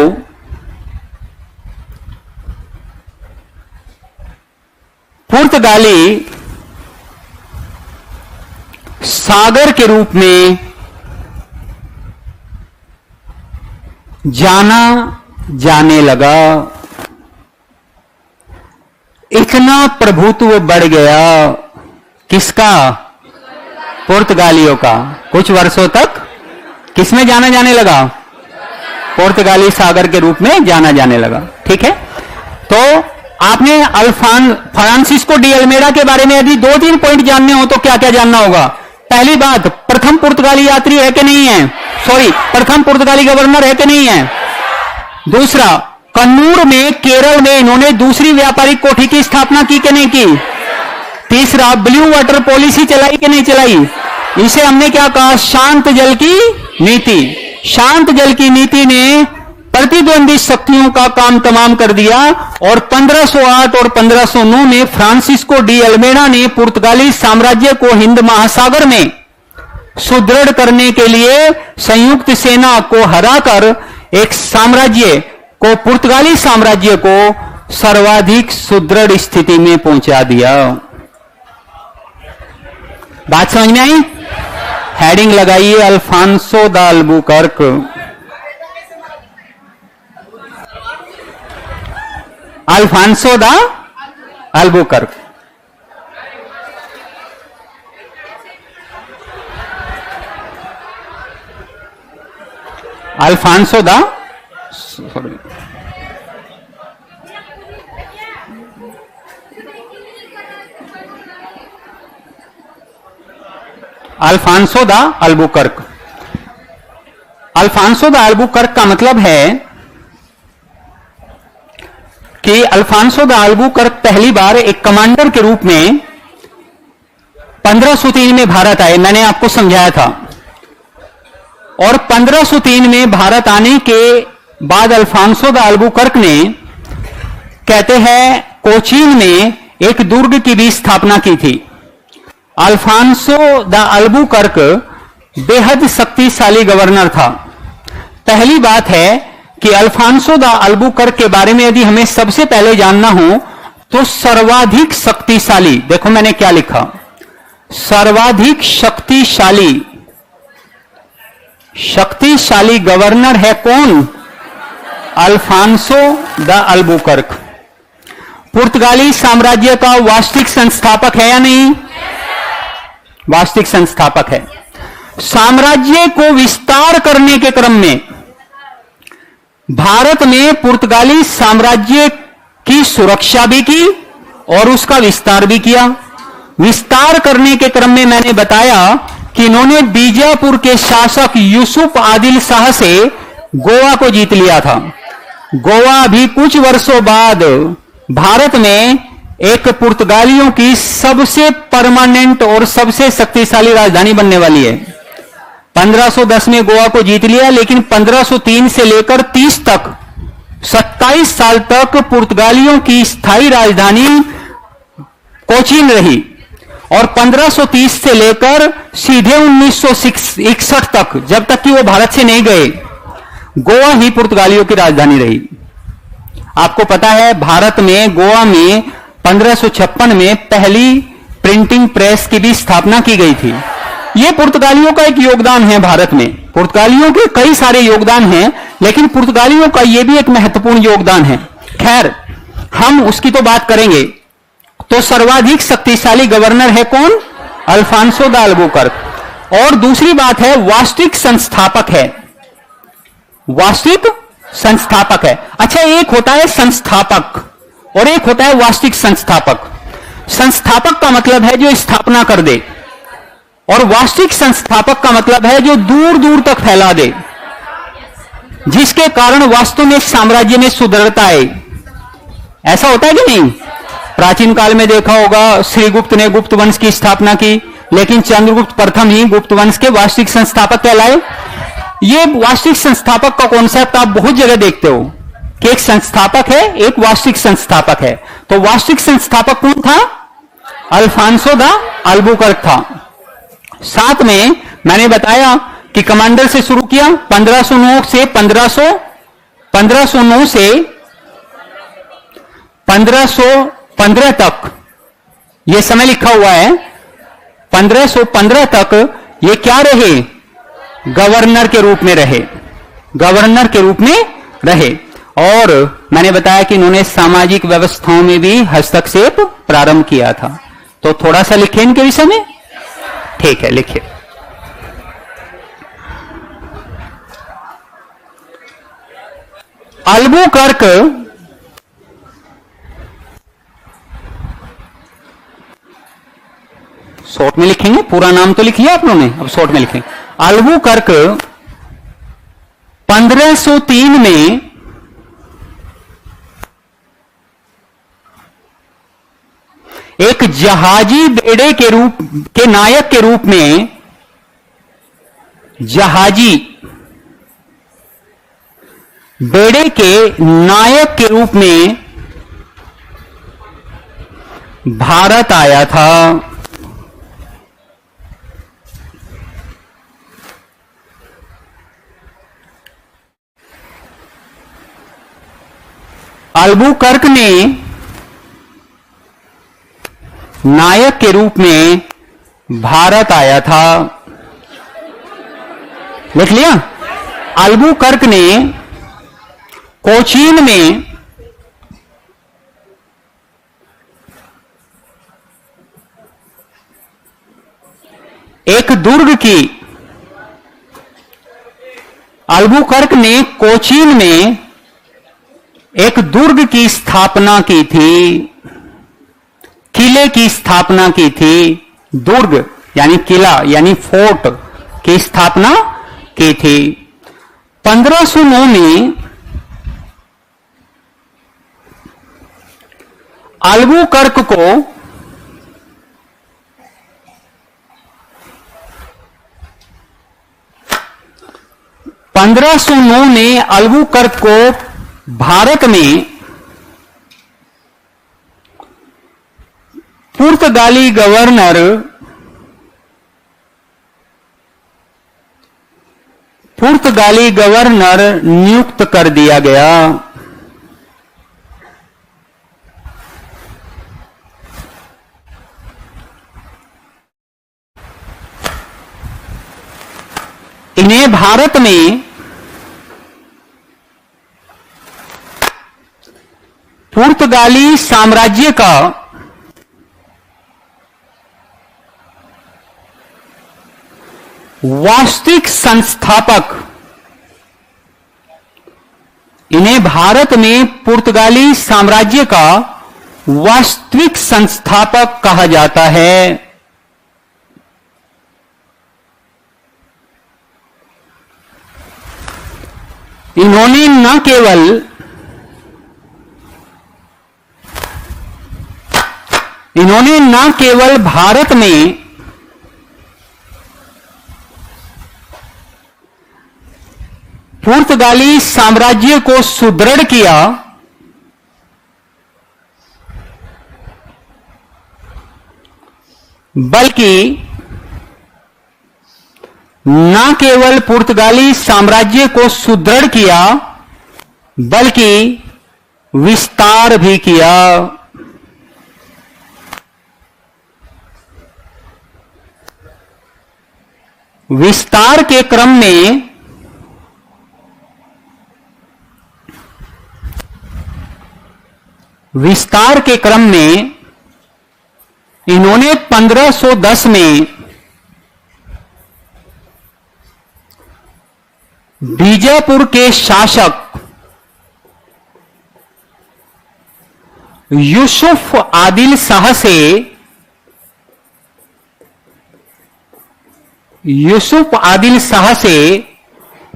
पुर्तगाली सागर के रूप में जाना जाने लगा। इतना प्रभुत्व बढ़ गया किसका? पुर्तगालियों का। कुछ वर्षों तक किसमें जाना जाने लगा? पुर्तगाली सागर के रूप में जाना जाने लगा। ठीक है, तो आपने फ्रांसिस्को डी अल्मेडा के बारे में यदि 2-3 पॉइंट जानने हो तो क्या क्या जानना होगा? पहली बात, प्रथम पुर्तगाली यात्री है कि नहीं है? प्रथम पुर्तगाली गवर्नर है कि नहीं है? दूसरा, कन्नूर में केरल में इन्होंने दूसरी व्यापारिक कोठी की स्थापना की कि नहीं की? तीसरा, ब्लू वाटर पॉलिसी चलाई कि नहीं चलाई? इसे हमने क्या कहा? शांत जल की नीति। शांत जल की नीति ने प्रतिद्वंदी शक्तियों का काम तमाम कर दिया और 1508 और 1509 में फ्रांसिस्को डी अल्मेडा ने पुर्तगाली साम्राज्य को हिंद महासागर में सुदृढ़ करने के लिए संयुक्त सेना को हराकर एक साम्राज्य को, पुर्तगाली साम्राज्य को सर्वाधिक सुदृढ़ स्थिति में पहुंचा दिया। बात समझ में आई? हेडिंग लगाइए, Alfonso de Albuquerque. Alfonso de Albuquerque. Alfonso de Alfonso de Albuquerque. Alfonso de Albuquerque का मतलब है कि अल्फांसो द अल्बुकर्क पहली बार एक कमांडर के रूप में 1503 में भारत आए। मैंने आपको समझाया था। और 1503 में भारत आने के बाद अल्फांसो द अल्बुकर्क ने, कहते हैं, कोचीन में एक दुर्ग की भी स्थापना की थी। अल्फांसो द अल्बुकर्क बेहद शक्तिशाली गवर्नर था। पहली बात है कि अल्फांसो द अल्बुकर्क के बारे में यदि हमें सबसे पहले जानना हो तो सर्वाधिक शक्तिशाली, देखो मैंने क्या लिखा, सर्वाधिक शक्तिशाली गवर्नर है कौन? Alfonso de Albuquerque. पुर्तगाली साम्राज्य का वास्तविक संस्थापक है या नहीं? वास्तविक संस्थापक है। साम्राज्य को विस्तार करने के क्रम में भारत में पुर्तगाली साम्राज्य की सुरक्षा भी की और उसका विस्तार भी किया। विस्तार करने के क्रम में मैंने बताया कि इन्होंने बीजापुर के शासक यूसुफ आदिल शाह से गोवा को जीत लिया था। गोवा भी कुछ वर्षों बाद भारत में एक पुर्तगालियों की सबसे परमानेंट और सबसे शक्तिशाली राजधानी बनने वाली है। 1510 में गोवा को जीत लिया, लेकिन 1503 से लेकर 30 तक 27 साल तक पुर्तगालियों की स्थायी राजधानी कोचीन रही। और 1530 से लेकर सीधे 1961 तक, जब तक कि वो भारत से नहीं गए, गोवा ही पुर्तगालियों की राजधानी रही। आपको पता है भारत में, गोवा में 1556 में पहली प्रिंटिंग प्रेस की भी स्थापना की गई थी। यह पुर्तगालियों का एक योगदान है भारत में। पुर्तगालियों के कई सारे योगदान हैं, लेकिन पुर्तगालियों का यह भी एक महत्वपूर्ण योगदान है। खैर, हम उसकी तो बात करेंगे। तो सर्वाधिक शक्तिशाली गवर्नर है कौन? Alfonso de Albuquerque. और दूसरी बात है, वास्तविक संस्थापक है। वास्तविक संस्थापक है। अच्छा, एक होता है संस्थापक और एक होता है वास्तविक संस्थापक। संस्थापक का मतलब है जो स्थापना कर दे, और वास्तविक संस्थापक का मतलब है जो दूर दूर तक फैला दे, जिसके कारण वास्तव में साम्राज्य में सुदृढ़ता आए। ऐसा होता है कि नहीं? प्राचीन काल में देखा होगा, श्रीगुप्त ने गुप्त वंश की स्थापना की, लेकिन चंद्रगुप्त प्रथम ही गुप्त वंश के वास्तविक संस्थापक कहलाए। ये वास्तविक संस्थापक का कॉन्सेप्ट आप बहुत जगह देखते हो कि एक संस्थापक है, एक वास्तविक संस्थापक है। तो वास्तविक संस्थापक कौन था? अल्फांसो द अल्बुकर्क था। साथ में मैंने बताया कि कमांडर से शुरू किया 1509 से 1509 से 1515 तक यह समय लिखा हुआ है। 1515 तक ये क्या रहे? गवर्नर के रूप में रहे, गवर्नर के रूप में रहे। और मैंने बताया कि इन्होंने सामाजिक व्यवस्थाओं में भी हस्तक्षेप प्रारंभ किया था। तो थोड़ा सा लिखे इनके विषय में। ठीक है, लिखिए। अल्बुकर्क शॉर्ट में लिखेंगे, पूरा नाम तो लिखिए आप लोगों ने, अब शॉर्ट में लिखेंगे। अल्बुकर्क 1503 में एक जहाजी बेड़े के नायक के रूप में, जहाजी बेड़े के नायक के रूप में भारत आया था। अल्बुकर्क ने नायक के रूप में भारत आया था। लिख लिया? अल्बुकर्क ने कोचीन में एक दुर्ग की, अल्बुकर्क ने कोचीन में एक दुर्ग की स्थापना की थी, किले की स्थापना की थी। दुर्ग यानी किला यानी फोर्ट की स्थापना की थी। 1509 में अल्बुकर्क को अल्बुकर्क को भारत में पुर्तगाली गवर्नर नियुक्त कर दिया गया। इन्हें भारत में पुर्तगाली साम्राज्य का वास्तविक संस्थापक, इन्हें भारत में पुर्तगाली साम्राज्य का वास्तविक संस्थापक कहा जाता है। इन्होंने न केवल भारत में पुर्तगाली साम्राज्य को सुदृढ़ किया, बल्कि न केवल पुर्तगाली साम्राज्य को सुदृढ़ किया बल्कि विस्तार भी किया। विस्तार के क्रम में इन्होंने 1510 में बीजापुर के शासक यूसुफ आदिल शाह से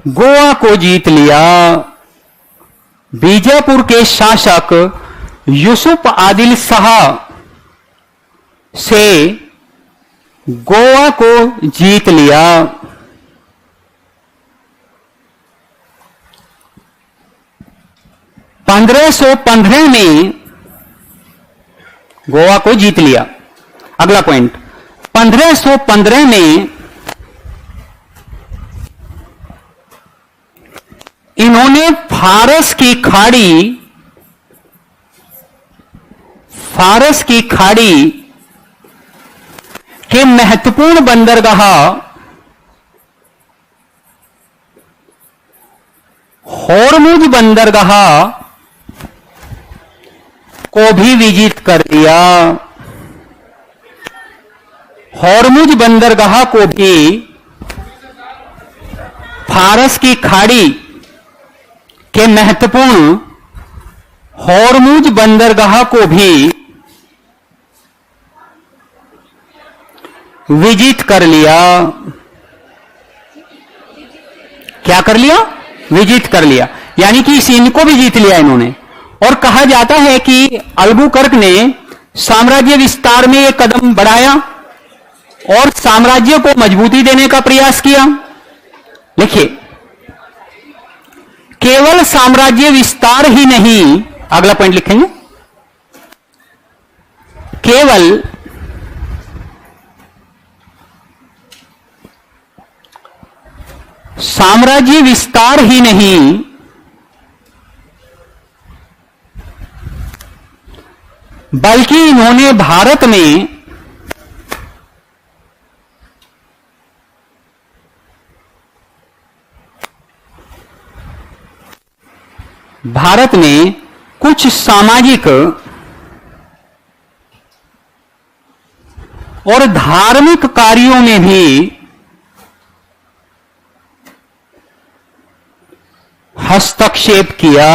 गोवा को जीत लिया। बीजापुर के शासक यूसुफ आदिल शाह से गोवा को जीत लिया। 1515 में गोवा को जीत लिया। अगला पॉइंट, 1515 में इन्होंने फारस की खाड़ी के महत्वपूर्ण बंदरगाह होर्मुज बंदरगाह को भी विजिट कर लिया। होर्मुज बंदरगाह को भी, फारस की खाड़ी के महत्वपूर्ण होर्मुज बंदरगाह को भी विजिट कर लिया। क्या कर लिया? विजिट कर लिया, यानी कि इनको भी जीत लिया इन्होंने। और कहा जाता है कि अल्बुकर्क ने साम्राज्य विस्तार में एक कदम बढ़ाया और साम्राज्य को मजबूती देने का प्रयास किया। देखिए, केवल साम्राज्य विस्तार ही नहीं, अगला पॉइंट लिखेंगे, केवल साम्राज्य विस्तार ही नहीं, बल्कि इन्होंने भारत में कुछ सामाजिक और धार्मिक कार्यों में भी हस्तक्षेप किया।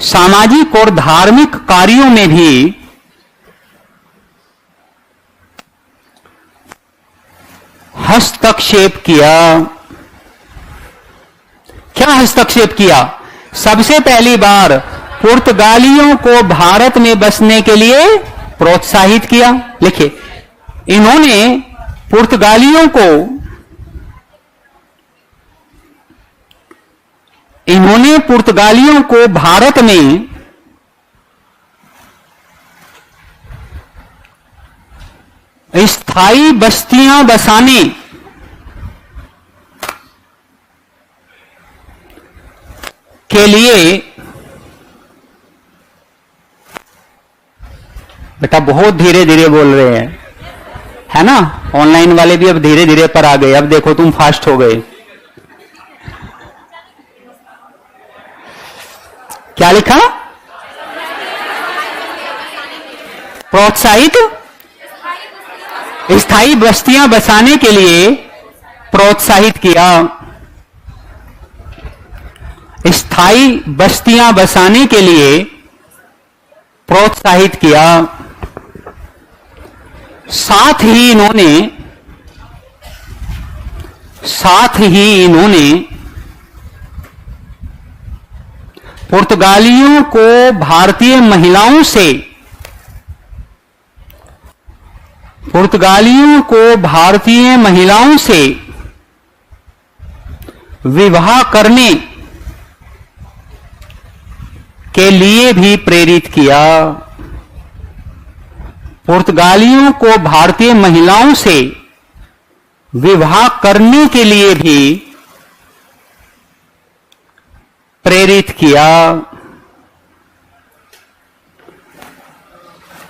सामाजिक और धार्मिक कार्यों में भी हस्तक्षेप किया। क्या हस्तक्षेप किया? सबसे पहली बार पुर्तगालियों को भारत में बसने के लिए प्रोत्साहित किया। लिखिए, इन्होंने पुर्तगालियों को भारत में स्थायी बस्तियां बसाने के लिए, बेटा बहुत धीरे धीरे बोल रहे हैं, है ना? ऑनलाइन वाले भी अब धीरे धीरे पर आ गए। अब देखो तुम फास्ट हो गए। क्या लिखा? प्रोत्साहित, स्थायी बस्तियां बसाने के लिए प्रोत्साहित किया। स्थायी बस्तियां बसाने के लिए प्रोत्साहित किया। साथ ही इन्होंने पुर्तगालियों को भारतीय महिलाओं से विवाह करने के लिए भी प्रेरित किया। पुर्तगालियों को भारतीय महिलाओं से विवाह करने के लिए भी प्रेरित किया।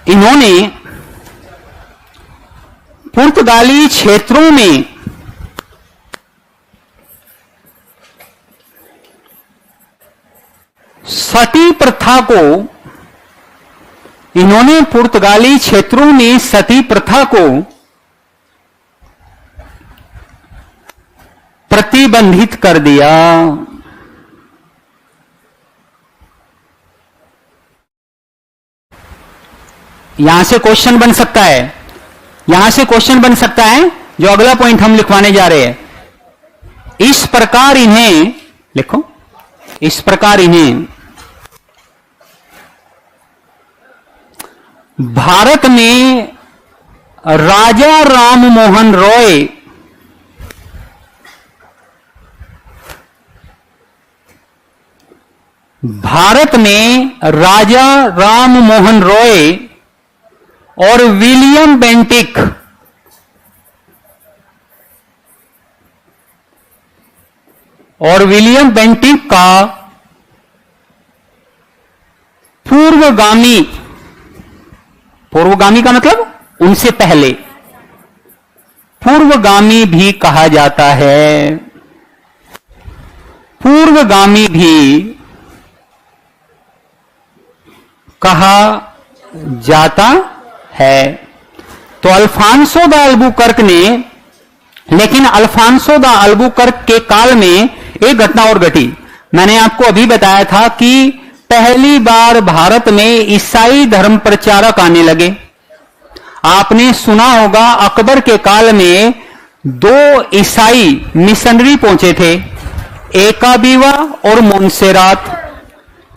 इन्होंने पुर्तगाली क्षेत्रों में सती प्रथा को प्रतिबंधित कर दिया। यहां से क्वेश्चन बन सकता है, जो अगला पॉइंट हम लिखवाने जा रहे हैं। इस प्रकार इन्हें भारत में राजा राम मोहन रॉय और विलियम बेंटिक और विलियम बेंटिक का पूर्वगामी, पूर्वगामी का मतलब उनसे पहले, पूर्वगामी भी कहा जाता है, पूर्वगामी भी कहा जाता है। तो अल्फांसो द अल्बुकर्क ने, लेकिन अल्फांसो द अल्बुकर्क के काल में एक घटना और घटी। मैंने आपको अभी बताया था कि पहली बार भारत में ईसाई धर्म प्रचारक आने लगे। आपने सुना होगा अकबर के काल में 2 ईसाई मिशनरी पहुंचे थे, एकाबीवा और मोन्सेरात।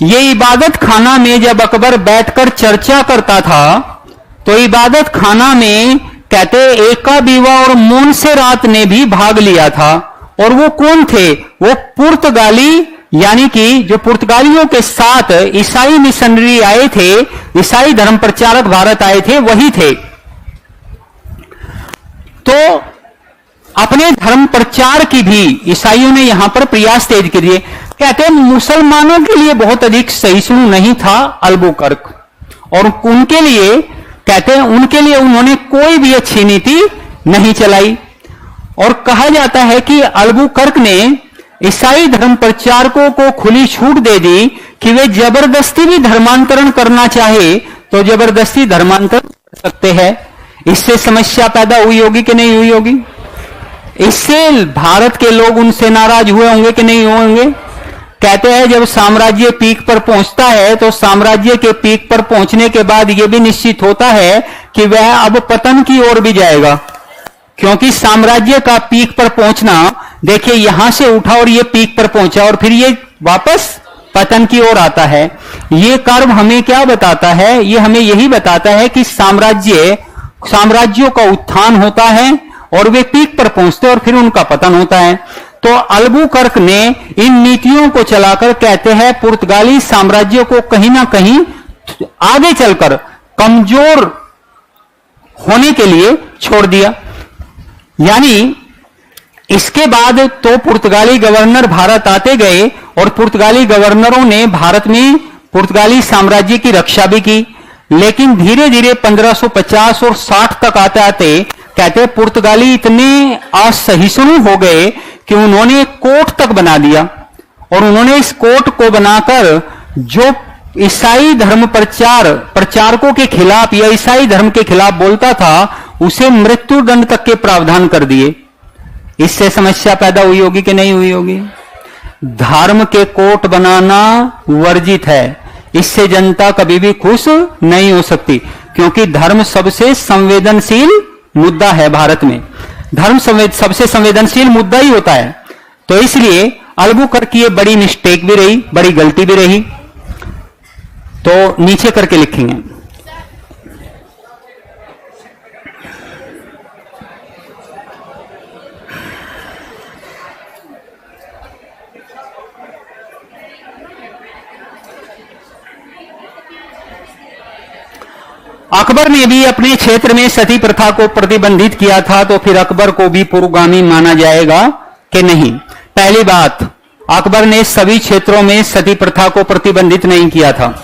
ये इबादत खाना में जब अकबर बैठकर चर्चा करता था तो इबादत खाना में कहते एकाबीवा और मोन्सेरात ने भी भाग लिया था। और वो कौन थे? वो पुर्तगाली, यानी कि जो पुर्तगालियों के साथ ईसाई मिशनरी आए थे, ईसाई धर्म प्रचारक भारत आए थे, वही थे। तो अपने धर्म प्रचार की भी ईसाइयों ने यहां पर प्रयास तेज कर दिए। कहते हैं मुसलमानों के लिए बहुत अधिक सहिष्णु नहीं था अल्बुकर्क, और उनके लिए, कहते हैं उनके लिए उन्होंने कोई भी अच्छी नीति नहीं चलाई। और कहा जाता है कि अल्बुकर्क ने ईसाई धर्म प्रचारकों को खुली छूट दे दी कि वे जबरदस्ती भी धर्मांतरण करना चाहे तो जबरदस्ती धर्मांतरण कर सकते हैं। इससे समस्या पैदा हुई होगी कि नहीं हुई होगी? इससे भारत के लोग उनसे नाराज हुए होंगे कि नहीं होंगे? कहते हैं जब साम्राज्य पीक पर पहुंचता है तो साम्राज्य के पीक पर पहुंचने के बाद यह भी निश्चित होता है कि वह अब पतन की ओर भी जाएगा, क्योंकि साम्राज्य का पीक पर पहुंचना, देखिए यहां से उठा और ये पीक पर पहुंचा और फिर ये वापस पतन की ओर आता है। ये कर्म हमें क्या बताता है? ये हमें यही बताता है कि साम्राज्यों का उत्थान होता है और वे पीक पर पहुंचते और फिर उनका पतन होता है। तो अल्बुकर्क ने इन नीतियों को चलाकर, कहते हैं पुर्तगाली साम्राज्य को कहीं ना कहीं आगे चलकर कमजोर होने के लिए छोड़ दिया। यानी इसके बाद तो पुर्तगाली गवर्नर भारत आते गए और पुर्तगाली गवर्नरों ने भारत में पुर्तगाली साम्राज्य की रक्षा भी की, लेकिन धीरे धीरे 1550 और 60 तक आते आते कहते पुर्तगाली इतने असहिष्णु हो गए कि उन्होंने एक कोर्ट तक बना दिया, और उन्होंने इस कोर्ट को बनाकर जो ईसाई धर्म प्रचारकों के खिलाफ या ईसाई धर्म के खिलाफ बोलता था उसे मृत्युदंड तक के प्रावधान कर दिए। इससे समस्या पैदा हुई होगी कि नहीं हुई होगी? धर्म के कोर्ट बनाना वर्जित है, इससे जनता कभी भी खुश नहीं हो सकती, क्योंकि धर्म सबसे संवेदनशील मुद्दा है भारत में। धर्म सबसे संवेदनशील मुद्दा ही होता है। तो इसलिए अल्बुकर्क की ये बड़ी मिस्टेक भी रही, बड़ी गलती भी रही। तो नीचे करके लिखेंगे, अकबर ने भी अपने क्षेत्र में सती प्रथा को प्रतिबंधित किया था, तो फिर अकबर को भी पुरोगामी माना जाएगा कि नहीं? पहली बात, अकबर ने सभी क्षेत्रों में सती प्रथा को प्रतिबंधित नहीं किया था।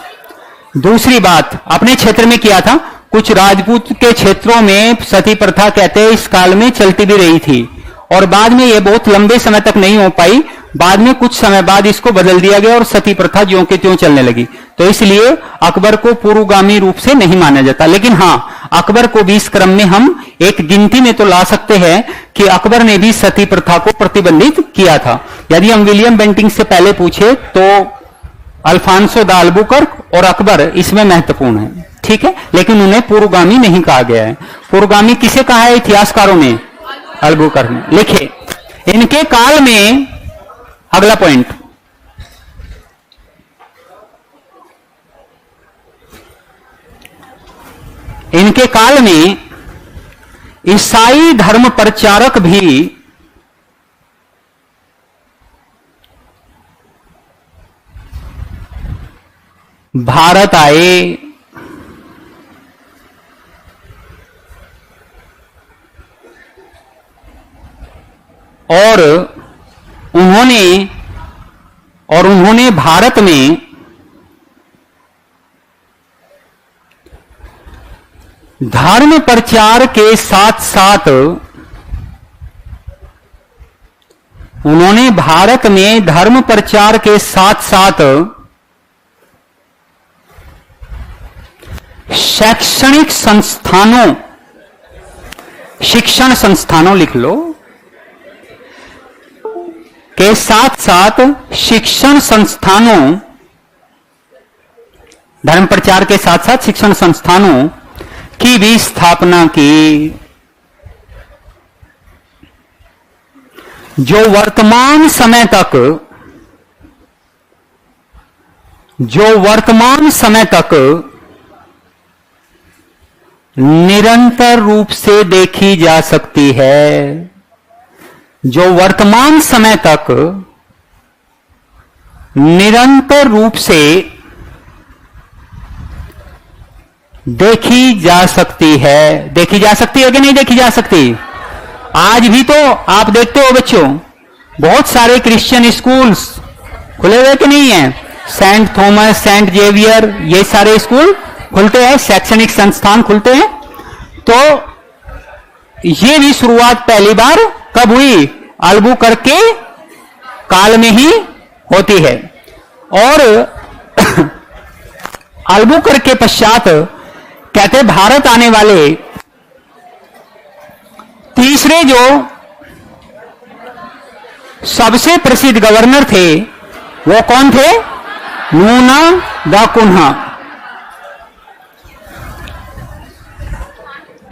दूसरी बात, अपने क्षेत्र में किया था, कुछ राजपूत के क्षेत्रों में सती प्रथा कहते हैं इस काल में चलती भी रही थी, और बाद में यह बहुत लंबे समय तक नहीं हो पाई। बाद में कुछ समय बाद इसको बदल दिया गया और सती प्रथा ज्यों के त्यों चलने लगी। तो इसलिए अकबर को पूर्वगामी रूप से नहीं माना जाता। लेकिन हां, अकबर को भी इस क्रम में हम एक गिनती में तो ला सकते हैं कि अकबर ने भी सती प्रथा को प्रतिबंधित किया था। यदि हम विलियम बेंटिक से पहले पूछे तो अल्फांसो द अल्बुकर्क और अकबर इसमें महत्वपूर्ण है, ठीक है, लेकिन उन्हें पूर्वगामी नहीं कहा गया है। पूर्वगामी किसे कहा है इतिहासकारों ने? अल्बुकर्क ने। लिखे, इनके काल में, अगला पॉइंट, इनके काल में ईसाई धर्म प्रचारक भी भारत आए और उन्होंने भारत में धर्म प्रचार के साथ साथ शैक्षणिक संस्थानों, शिक्षण संस्थानों लिख लो, के साथ साथ शिक्षण संस्थानों, धर्म प्रचार के साथ साथ शिक्षण संस्थानों की भी स्थापना की, जो वर्तमान समय तक निरंतर रूप से देखी जा सकती है, जो वर्तमान समय तक निरंतर रूप से देखी जा सकती है। देखी जा सकती है कि नहीं देखी जा सकती? आज भी तो आप देखते हो बच्चों, बहुत सारे क्रिश्चियन स्कूल्स खुले हुए कि नहीं है? सेंट थॉमस, सेंट जेवियर, ये सारे स्कूल खुलते हैं, शैक्षणिक संस्थान खुलते हैं। तो ये भी शुरुआत पहली बार कब हुई? अल्बुकर्क के काल में ही होती है। और अल्बुकर्क के पश्चात कहते भारत आने वाले तीसरे जो सबसे प्रसिद्ध गवर्नर थे वो कौन थे? नूना दा कुन्हा।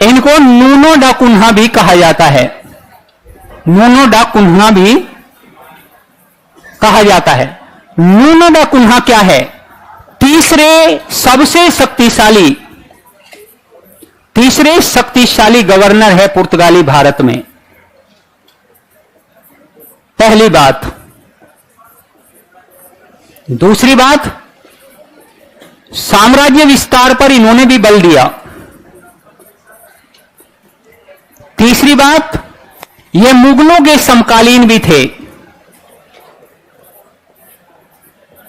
इनको नूनो डा कुन्हा भी कहा जाता है, नूनो डा कुन्हा भी कहा जाता है। नूनो डा कुन्हा क्या है? तीसरे शक्तिशाली गवर्नर है पुर्तगाली भारत में। पहली बात। दूसरी बात, साम्राज्य विस्तार पर इन्होंने भी बल दिया। तीसरी बात, ये मुगलों के समकालीन भी थे,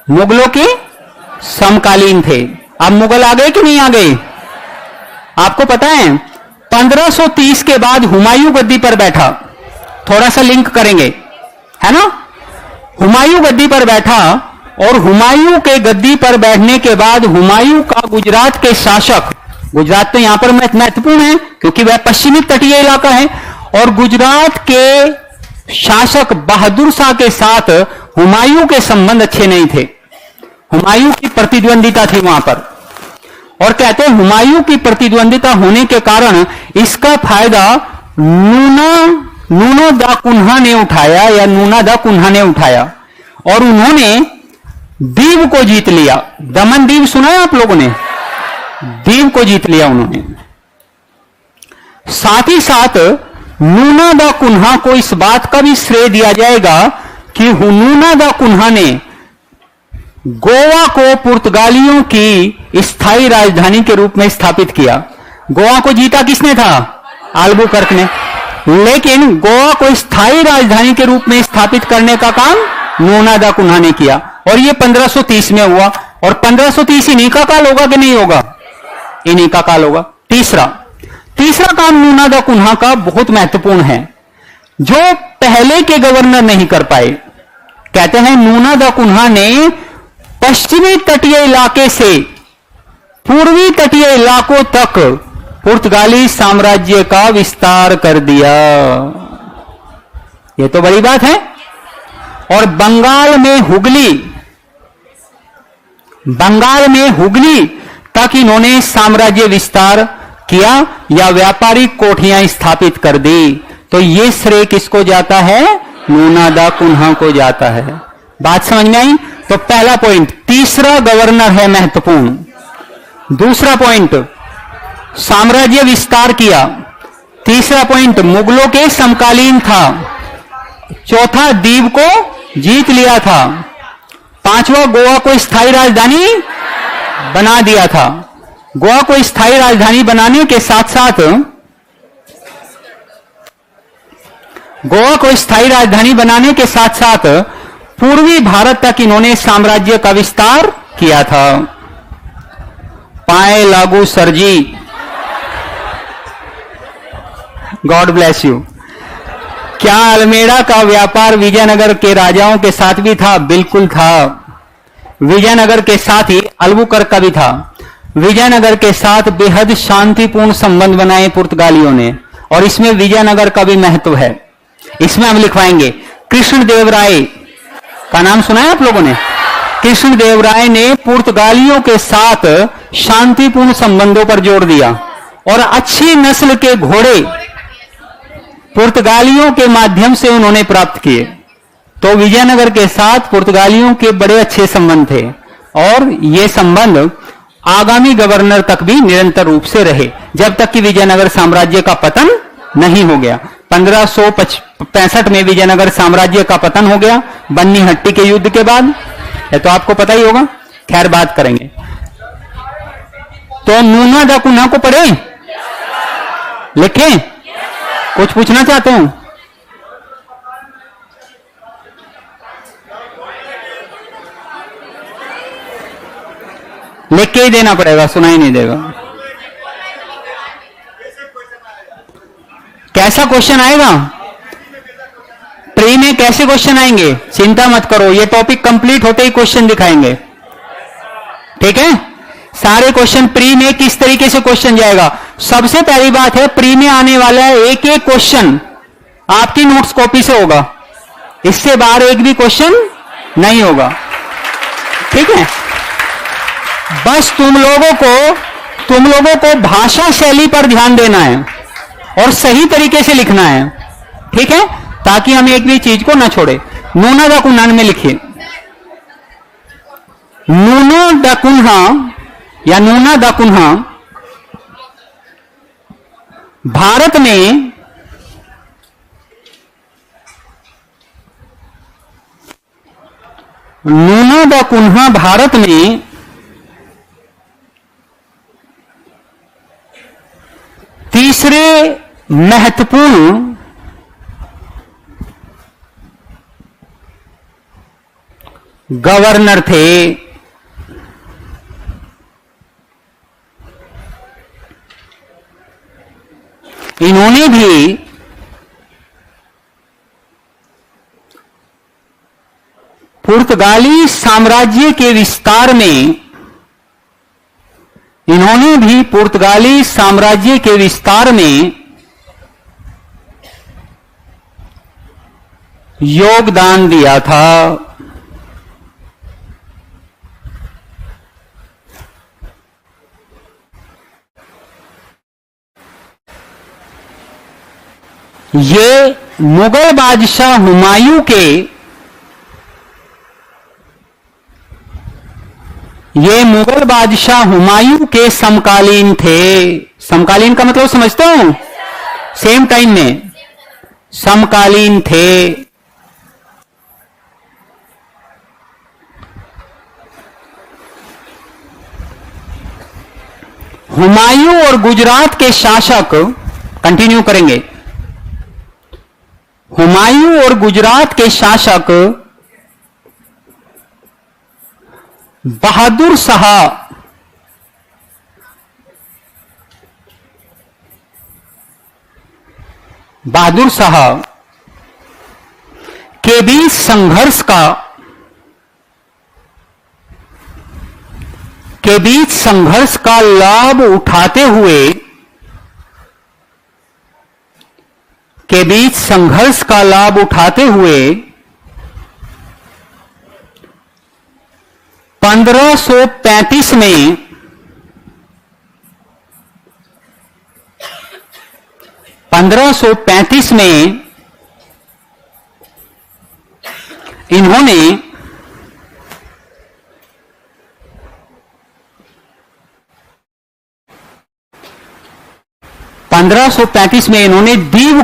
मुगलों के समकालीन थे। अब मुगल आ गए कि नहीं आ गए? आपको पता है 1530 के बाद हुमायूं गद्दी पर बैठा, थोड़ा सा लिंक करेंगे, है ना? हुमायूं गद्दी पर बैठा और हुमायूं के गद्दी पर बैठने के बाद हुमायूं का गुजरात के शासक, गुजरात तो यहां पर महत्वपूर्ण है क्योंकि वह पश्चिमी तटीय इलाका है, और गुजरात के शासक बहादुर शाह के साथ हुमायूं के संबंध अच्छे नहीं थे। हुमायूं की प्रतिद्वंदिता थी वहां पर, और कहते हैं हुमायूं की प्रतिद्वंदिता होने के कारण इसका फायदा नूनो दा कुन्हा ने उठाया, या नूना दा कुन्हा ने उठाया, और उन्होंने दीव को जीत लिया। दमन दीव सुना है आप लोगों ने? दीव को जीत लिया उन्होंने। साथ ही साथ नूना दा कुन्हा को इस बात का भी श्रेय दिया जाएगा कि नूना दा कुन्हा ने गोवा को पुर्तगालियों की स्थायी राजधानी के रूप में स्थापित किया। गोवा को जीता किसने था? अल्बुकर्क ने। लेकिन गोवा को स्थायी राजधानी के रूप में स्थापित करने का काम नूना दा कुन्हा ने किया, और यह 1530 में हुआ। और 1530 इन्हीं का काल होगा कि नहीं होगा? इन्हीं का काल होगा। तीसरा काम नूना दा कुन्हा का बहुत महत्वपूर्ण है, जो पहले के गवर्नर नहीं कर पाए। कहते हैं नूना दा कुन्हा ने पश्चिमी तटीय इलाके से पूर्वी तटीय इलाकों तक पुर्तगाली साम्राज्य का विस्तार कर दिया। यह तो बड़ी बात है। और बंगाल में हुगली तक इन्होंने साम्राज्य विस्तार किया या व्यापारिक कोठियां स्थापित कर दी। तो यह श्रेय किसको जाता है? नूना दा कुन्हा को जाता है। बात समझ में आई? तो पहला पॉइंट, तीसरा गवर्नर है महत्वपूर्ण। दूसरा पॉइंट, साम्राज्य विस्तार किया। तीसरा पॉइंट, मुगलों के समकालीन था। चौथा, दीव को जीत लिया था। पांचवा, गोवा को स्थायी राजधानी बना दिया था। गोवा को स्थायी राजधानी बनाने के साथ साथ गोवा को स्थायी राजधानी बनाने के साथ साथ पूर्वी भारत तक इन्होंने साम्राज्य का विस्तार किया था। पाए लागू सरजी, गॉड ब्लेस यू। क्या अल्मेड़ा का व्यापार विजयनगर के राजाओं के साथ भी था? बिल्कुल था। विजयनगर के साथ ही अल्बुकर्क का भी था। विजयनगर के साथ बेहद शांतिपूर्ण संबंध बनाए पुर्तगालियों ने, और इसमें विजयनगर का भी महत्व है। इसमें हम लिखवाएंगे कृष्णदेवराय का नाम सुना है आप लोगों ने? कृष्णदेवराय ने पुर्तगालियों के साथ शांतिपूर्ण संबंधों पर जोर दिया और अच्छी नस्ल के घोड़े पुर्तगालियों के माध्यम से उन्होंने प्राप्त किए। तो विजयनगर के साथ पुर्तगालियों के बड़े अच्छे संबंध थे, और ये संबंध आगामी गवर्नर तक भी निरंतर रूप से रहे, जब तक कि विजयनगर साम्राज्य का पतन नहीं हो गया। 1565 में विजयनगर साम्राज्य का पतन हो गया, बन्नी हट्टी के युद्ध के बाद। ये तो आपको पता ही होगा, खैर बात करेंगे। तो नूना दा कुन्हा को पढ़े, लिखे, कुछ पूछना चाहते हूं? लिख के ही देना पड़ेगा, सुनाई नहीं देगा। कैसा क्वेश्चन आएगा? प्री में कैसे क्वेश्चन आएंगे? चिंता मत करो, ये टॉपिक कंप्लीट होते ही क्वेश्चन दिखाएंगे, ठीक है? सारे क्वेश्चन प्री में किस तरीके से क्वेश्चन जाएगा। सबसे पहली बात है, प्री में आने वाला एक एक क्वेश्चन आपकी नोट्स कॉपी से होगा, इससे बाहर एक भी क्वेश्चन नहीं होगा, ठीक है? बस तुम लोगों को भाषा शैली पर ध्यान देना है और सही तरीके से लिखना है, ठीक है? ताकि हम एक भी चीज को ना छोड़े। नूना दा कुन्हा में लिखिए, नूनो दा कुन्हा या नूना दा कुन्हा भारत में नूना दा कुन्हा भारत में तीसरे महत्वपूर्ण गवर्नर थे। इन्होंने भी पुर्तगाली साम्राज्य के विस्तार में योगदान दिया था। ये मुगल बादशाह हुमायूं के समकालीन थे। समकालीन का मतलब समझते हो? सेम टाइम में समकालीन थे। हुमायूं और गुजरात के शासक, कंटिन्यू करेंगे, हुमायूं और गुजरात के शासक बहादुर शाह के बीच संघर्ष का लाभ उठाते हुए 1535 में इन्होंने 1535 में इन्होंने दीव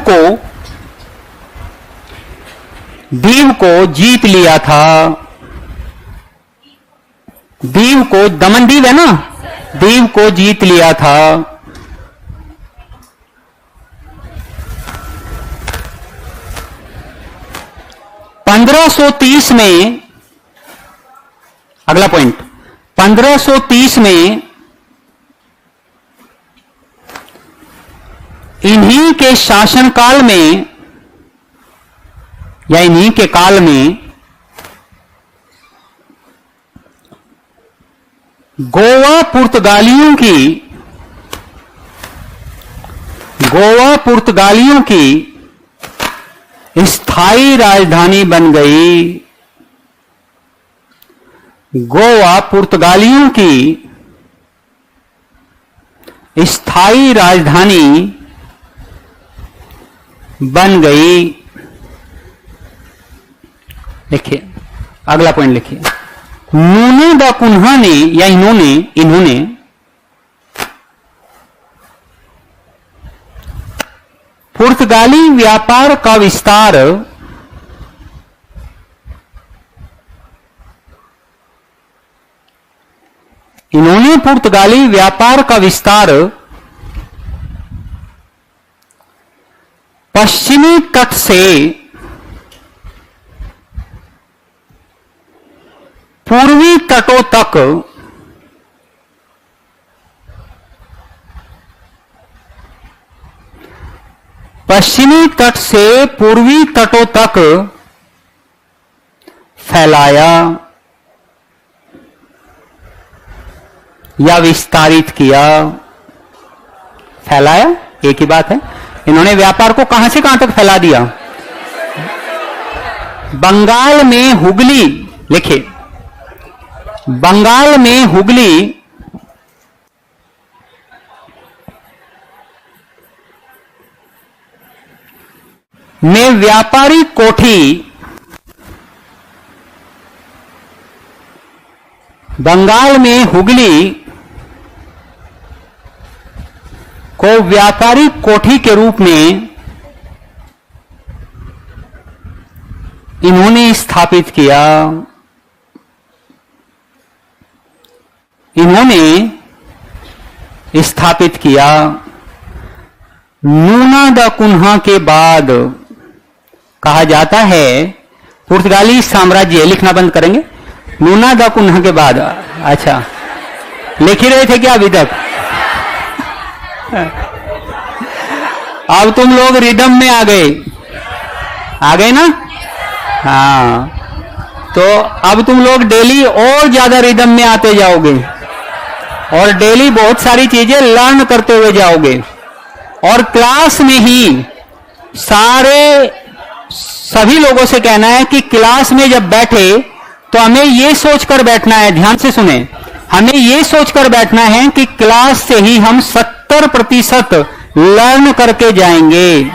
को जीत लिया था। दीव को, दमन दीव है ना, दीव को जीत लिया था। 1530 में, अगला पॉइंट, 1530 में इन्हीं के शासनकाल में या इन्हीं के काल में गोवा पुर्तगालियों की स्थायी राजधानी बन गई। गोवा पुर्तगालियों की स्थायी राजधानी बन गई। देखिए अगला पॉइंट लिखिए, नूने दा कुन्हा ने या इन्होंने पुर्तगाली व्यापार का विस्तार पश्चिमी तट से पूर्वी तटों तक फैलाया या विस्तारित किया। फैलाया एक ही बात है। इन्होंने व्यापार को कहां से कहां तक फैला दिया? बंगाल में हुगली, लिखिए बंगाल में हुगली में व्यापारी कोठी, बंगाल में हुगली को व्यापारी कोठी के रूप में इन्होंने स्थापित किया। नूना दा कुन्हा के बाद कहा जाता है पुर्तगाली साम्राज्य, लिखना बंद करेंगे, नूना दा कुन्हा के बाद। अच्छा लिख ही रहे थे क्या अभी तक? अब तुम लोग रिदम में आ गए ना? हाँ, तो अब तुम लोग डेली और ज्यादा रिदम में आते जाओगे और डेली बहुत सारी चीजें लर्न करते हुए जाओगे। और क्लास में ही सभी लोगों से कहना है कि क्लास में जब बैठे तो हमें यह सोचकर बैठना है, ध्यान से सुने, हमें यह सोचकर बैठना है कि क्लास से ही हम 70% लर्न करके जाएंगे।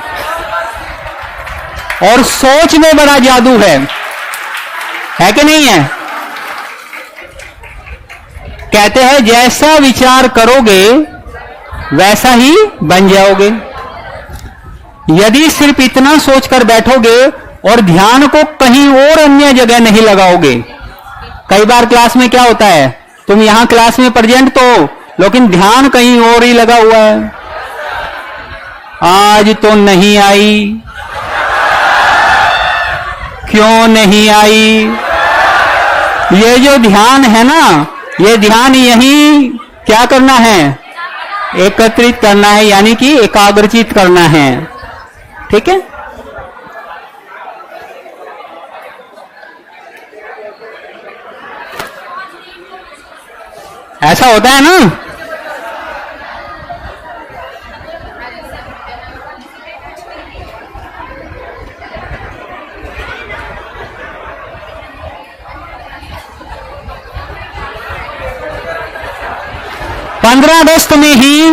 और सोच में बड़ा जादू है कि नहीं है? कहते हैं जैसा विचार करोगे वैसा ही बन जाओगे। यदि सिर्फ इतना सोचकर बैठोगे और ध्यान को कहीं और अन्य जगह नहीं लगाओगे। कई बार क्लास में क्या होता है, तुम यहां क्लास में प्रेजेंट तो हो लेकिन ध्यान कहीं और ही लगा हुआ है। आज तो नहीं आई, क्यों नहीं आई? ये जो ध्यान है ना, ये ध्यान यही क्या करना है? एकत्रित करना है, यानी कि एकाग्रचित करना है। ठीक है? ऐसा होता है ना? अगस्त में ही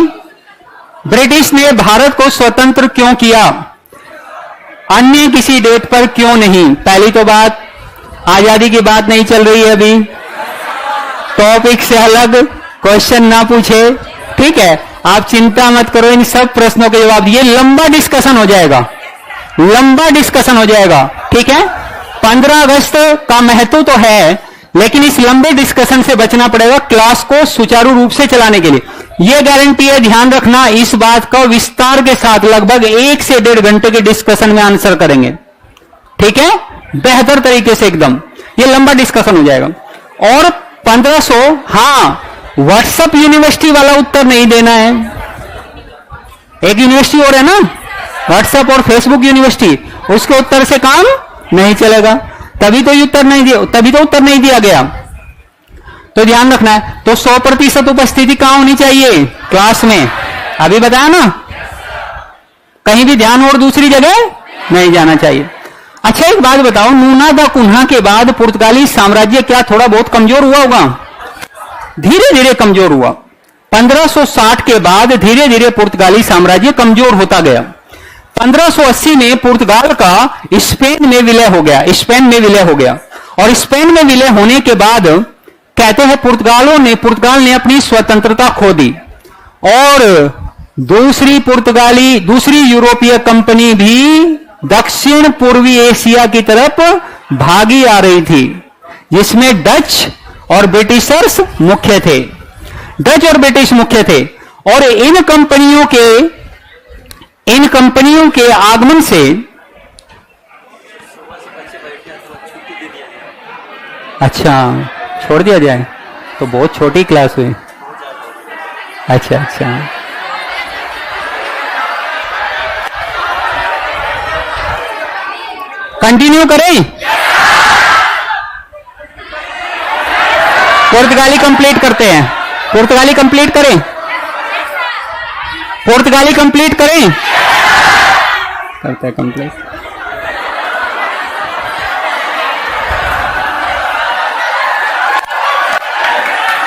ब्रिटिश ने भारत को स्वतंत्र क्यों किया, अन्य किसी डेट पर क्यों नहीं? पहली तो बात, आजादी की बात नहीं चल रही है अभी, टॉपिक से अलग क्वेश्चन ना पूछे। ठीक है, आप चिंता मत करो, इन सब प्रश्नों के जवाब दिए। लंबा डिस्कशन हो जाएगा। ठीक है, 15 अगस्त का महत्व तो है, लेकिन इस लंबे डिस्कशन से बचना पड़ेगा क्लास को सुचारू रूप से चलाने के लिए। यह गारंटी है, ध्यान रखना, इस बात का विस्तार के साथ लगभग 1 से 1.5 घंटे के डिस्कशन में आंसर करेंगे। ठीक है? बेहतर तरीके से एकदम, ये लंबा डिस्कशन हो जाएगा। और 1500, हाँ व्हाट्सएप यूनिवर्सिटी वाला उत्तर नहीं देना है, एक यूनिवर्सिटी और है ना व्हाट्सएप और फेसबुक यूनिवर्सिटी, उसके उत्तर से काम नहीं चलेगा, तभी तो उत्तर नहीं दिया, तभी तो उत्तर नहीं दिया गया। तो ध्यान रखना है। तो 100% उपस्थिति कहां होनी चाहिए? क्लास में। अभी बताया ना, कहीं भी ध्यान और दूसरी जगह नहीं जाना चाहिए। अच्छा एक बात बताओ, नूना दा कुन्हा के बाद पुर्तगाली साम्राज्य क्या थोड़ा बहुत कमजोर हुआ होगा? धीरे धीरे कमजोर हुआ। 1560 के बाद धीरे धीरे पुर्तगाली साम्राज्य कमजोर होता गया। 1580 में पुर्तगाल का स्पेन में विलय हो गया, स्पेन में विलय हो गया। और स्पेन में विलय होने के बाद कहते हैं पुर्तगाल ने अपनी स्वतंत्रता खो दी और दूसरी यूरोपीय कंपनी भी दक्षिण पूर्वी एशिया की तरफ भागी आ रही थी, जिसमें डच और ब्रिटिशर्स मुख्य थे, डच और ब्रिटिश मुख्य थे। और इन कंपनियों के आगमन से अच्छा छोड़ दिया जाए तो बहुत छोटी क्लास हुई। अच्छा कंटिन्यू करें, पुर्तगाली कंप्लीट करते हैं, पुर्तगाली कंप्लीट करें, पुर्तगाली कंप्लीट करें, करते हैं कंप्लीट।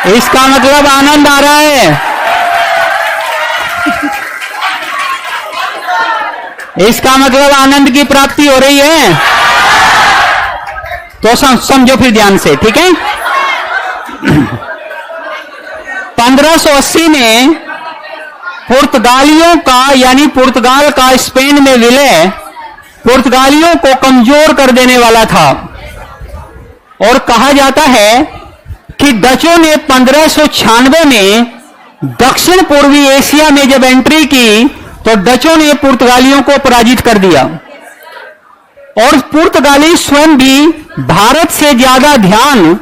इसका मतलब आनंद आ रहा है, इसका मतलब आनंद की प्राप्ति हो रही है। तो समझो फिर ध्यान से, ठीक है। 1580 में पुर्तगालियों का यानी पुर्तगाल का स्पेन में विलय पुर्तगालियों को कमजोर कर देने वाला था। और कहा जाता है कि डचों ने 1596 में दक्षिण पूर्वी एशिया में जब एंट्री की तो डचों ने पुर्तगालियों को पराजित कर दिया। और पुर्तगाली स्वयं भी भारत से ज्यादा ध्यान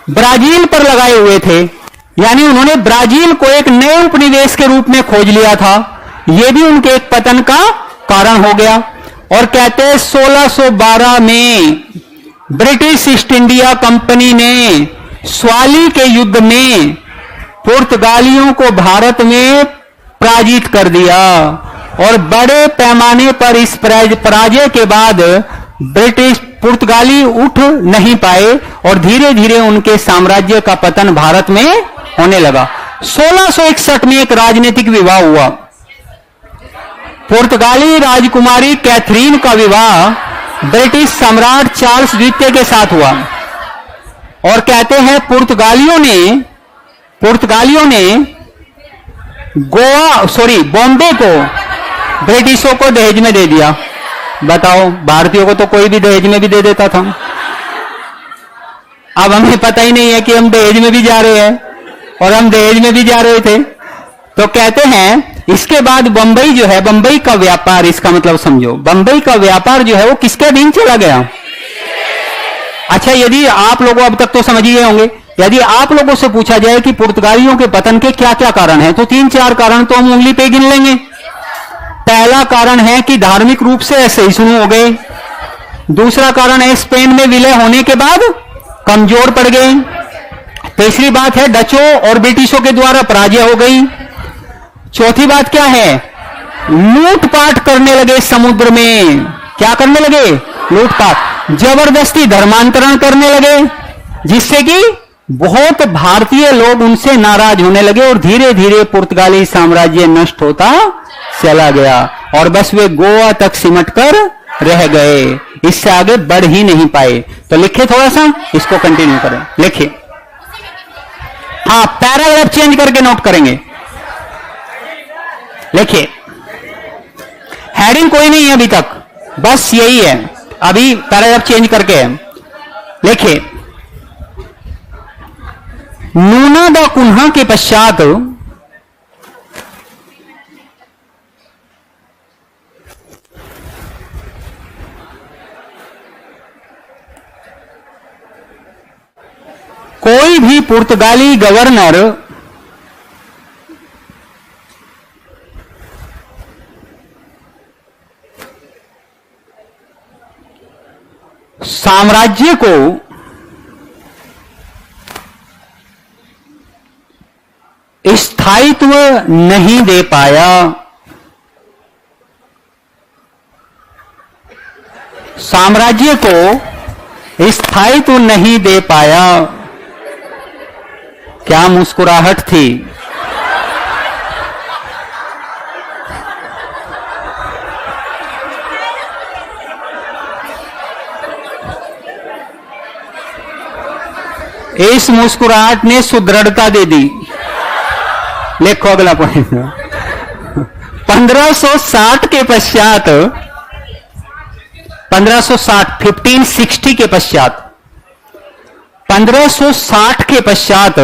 ब्राजील पर लगाए हुए थे, यानी उन्होंने ब्राजील को एक नए उपनिवेश के रूप में खोज लिया था। यह भी उनके एक पतन का कारण हो गया। और कहते हैं 1612 में ब्रिटिश ईस्ट इंडिया कंपनी ने स्वाली के युद्ध में पुर्तगालियों को भारत में पराजित कर दिया। और बड़े पैमाने पर इस पराजय के बाद ब्रिटिश पुर्तगाली उठ नहीं पाए और धीरे धीरे उनके साम्राज्य का पतन भारत में होने लगा। 1661 में एक राजनीतिक विवाह हुआ। पुर्तगाली राजकुमारी कैथरीन का विवाह ब्रिटिश सम्राट चार्ल्स द्वितीय के साथ हुआ। और कहते हैं पुर्तगालियों ने बॉम्बे को ब्रिटिशों को दहेज में दे दिया। बताओ, भारतीयों को तो कोई भी दहेज में भी दे देता था। अब हमें पता ही नहीं है कि हम दहेज में भी जा रहे हैं, और हम दहेज में भी जा रहे थे। तो कहते हैं इसके बाद बंबई जो है, बंबई का व्यापार, इसका मतलब समझो, बंबई का व्यापार जो है वो किसके अधीन चला गया? अच्छा, यदि आप लोगों अब तक तो समझ ही गए होंगे, यदि आप लोगों से पूछा जाए कि पुर्तगालियों के पतन के क्या क्या कारण हैं, तो 3-4 कारण तो हम उंगली पे गिन लेंगे। पहला कारण है कि धार्मिक रूप से असहिष्णु हो गए। दूसरा कारण है स्पेन में विलय होने के बाद कमजोर पड़ गए। तीसरी बात है डचों और ब्रिटिशों के द्वारा पराजय हो गई। चौथी बात क्या है? लूटपाट करने लगे समुद्र में। क्या करने लगे? लूटपाट, जबरदस्ती धर्मांतरण करने लगे, जिससे कि बहुत भारतीय लोग उनसे नाराज होने लगे और धीरे धीरे पुर्तगाली साम्राज्य नष्ट होता चला गया और बस वे गोवा तक सिमट कर रह गए, इससे आगे बढ़ ही नहीं पाए। तो लिखे थोड़ा सा, इसको कंटिन्यू करें, लिखिए। हाँ, पैराग्राफ चेंज करके नोट करेंगे। लिखिए, हेडिंग कोई नहीं है अभी तक, बस यही है, अभी पैराग्राफ चेंज करके लिखिए। नूना दा कुन्हा के पश्चात भी पुर्तगाली गवर्नर साम्राज्य को स्थायित्व नहीं दे पाया, साम्राज्य को स्थायित्व नहीं दे पाया। क्या मुस्कुराहट थी। इस मुस्कुराहट ने सुदृढ़ता दे दी। लिखो अगला पॉइंट। 1560 के पश्चात, 1560 के पश्चात, 1560 के पश्चात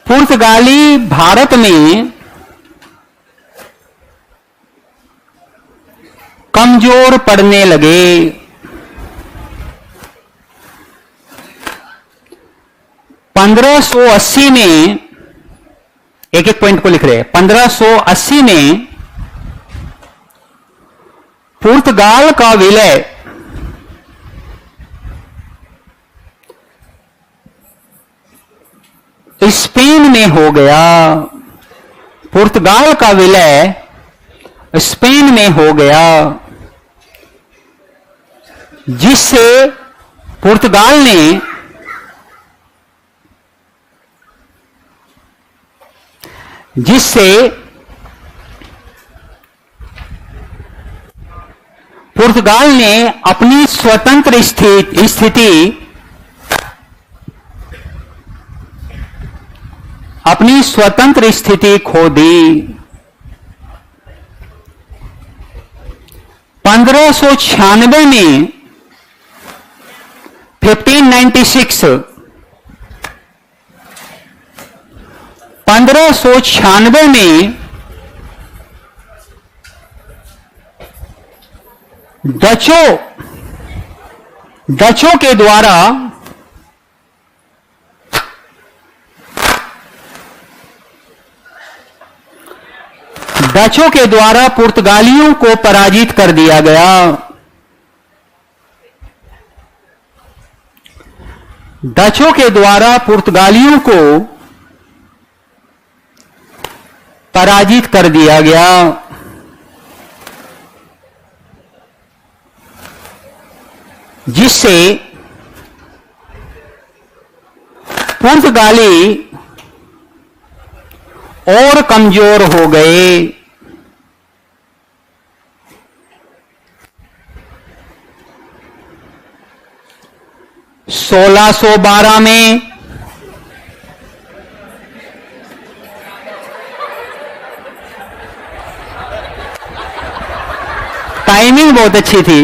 पुर्तगाली भारत में कमजोर पड़ने लगे। 1580 में, एक एक पॉइंट को लिख रहे हैं, 1580 में पुर्तगाल का विलय स्पेन में हो गया। पुर्तगाल का विलय स्पेन में हो गया, जिससे पुर्तगाल ने अपनी स्वतंत्र स्थिति खो दी। 1596 में 1596 में डचों के द्वारा पुर्तगालियों को पराजित कर दिया गया। डचों के द्वारा पुर्तगालियों को पराजित कर दिया गया, जिससे पुर्तगाली और कमजोर हो गए। 1612 में टाइमिंग बहुत अच्छी थी।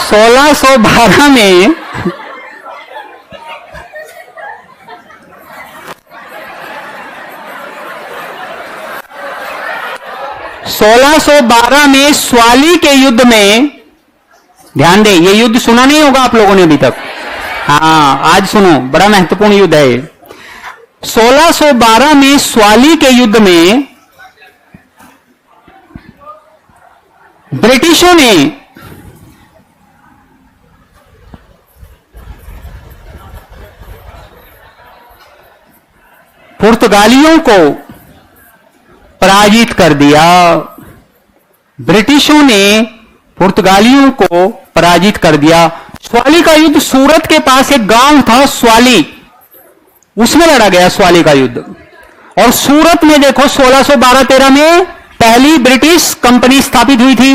1612 में 1612 में स्वाली के युद्ध में, ध्यान दे, ये युद्ध सुना नहीं होगा आप लोगों ने अभी तक। हाँ, आज सुनो, बड़ा महत्वपूर्ण युद्ध है। 1612 में स्वाली के युद्ध में ब्रिटिशों ने पुर्तगालियों को पराजित कर दिया। ब्रिटिशों ने पुर्तगालियों को पराजित कर दिया। स्वाली का युद्ध, सूरत के पास एक गांव था स्वाली, उसमें लड़ा गया स्वाली का युद्ध। और सूरत में देखो 1612-13 में पहली ब्रिटिश कंपनी स्थापित हुई थी,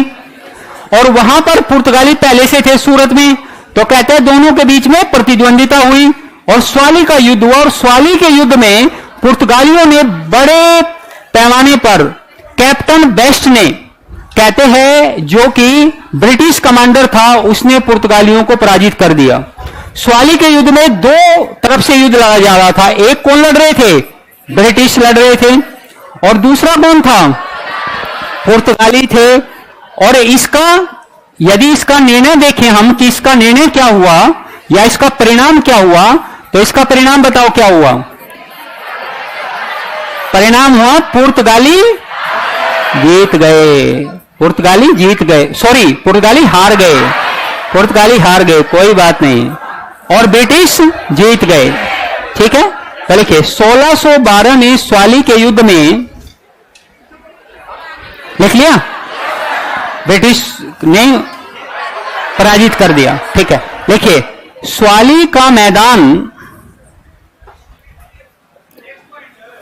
और वहां पर पुर्तगाली पहले से थे सूरत में। तो कहते हैं दोनों के बीच में प्रतिद्वंदिता हुई और स्वाली का युद्ध हुआ। और स्वाली के युद्ध में पुर्तगालियों ने बड़े पैमाने पर कैप्टन बेस्ट ने, कहते हैं जो कि ब्रिटिश कमांडर था, उसने पुर्तगालियों को पराजित कर दिया। स्वाली के युद्ध में दो तरफ से युद्ध लड़ा जा रहा था। एक कौन लड़ रहे थे? ब्रिटिश लड़ रहे थे, और दूसरा कौन था? पुर्तगाली थे। और यदि इसका निर्णय देखें हम कि इसका निर्णय क्या हुआ या इसका परिणाम क्या हुआ, तो इसका परिणाम बताओ क्या हुआ। परिणाम हुआ पुर्तगाली जीत गए, पुर्तगाली जीत गए, सॉरी पुर्तगाली हार गए, पुर्तगाली हार गए, कोई बात नहीं, और ब्रिटिश जीत गए। ठीक है, तो लिखिए 1612 में स्वाली के युद्ध में, लिख लिया, ब्रिटिश ने पराजित कर दिया। ठीक है, देखिए स्वाली का मैदान,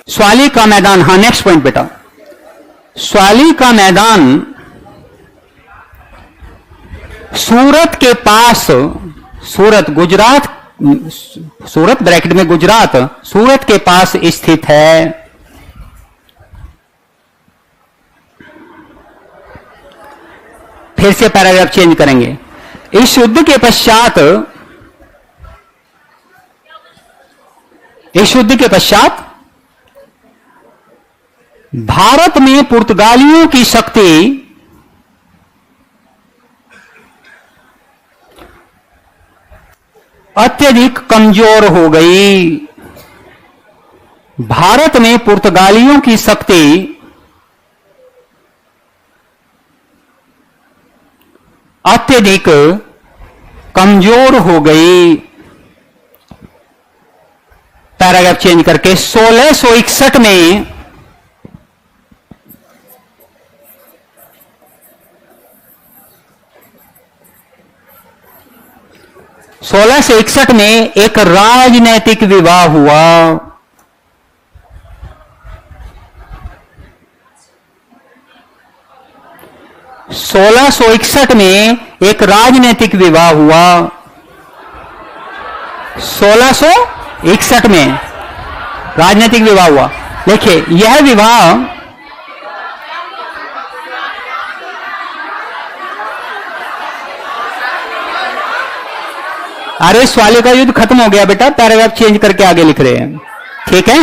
स्वाली का मैदान, हाँ नेक्स्ट पॉइंट बेटा, स्वाली का मैदान सूरत के पास, सूरत गुजरात, सूरत ब्रैकेट में गुजरात, सूरत के पास स्थित है। फिर से पैराग्राफ चेंज करेंगे। इस युद्ध के पश्चात, इस युद्ध के पश्चात भारत में पुर्तगालियों की शक्ति अत्यधिक कमजोर हो गई। भारत में पुर्तगालियों की शक्ति अत्यधिक कमजोर हो गई। पैराग्राफ चेंज करके 1661 में एक राजनैतिक विवाह हुआ। 1661 में एक राजनीतिक विवाह हुआ। 1661 में राजनीतिक विवाह हुआ। देखिए यह विवाह अरे स्वाली का युद्ध खत्म हो गया बेटा, पैराग्राफ चेंज करके आगे लिख रहे हैं, ठीक है।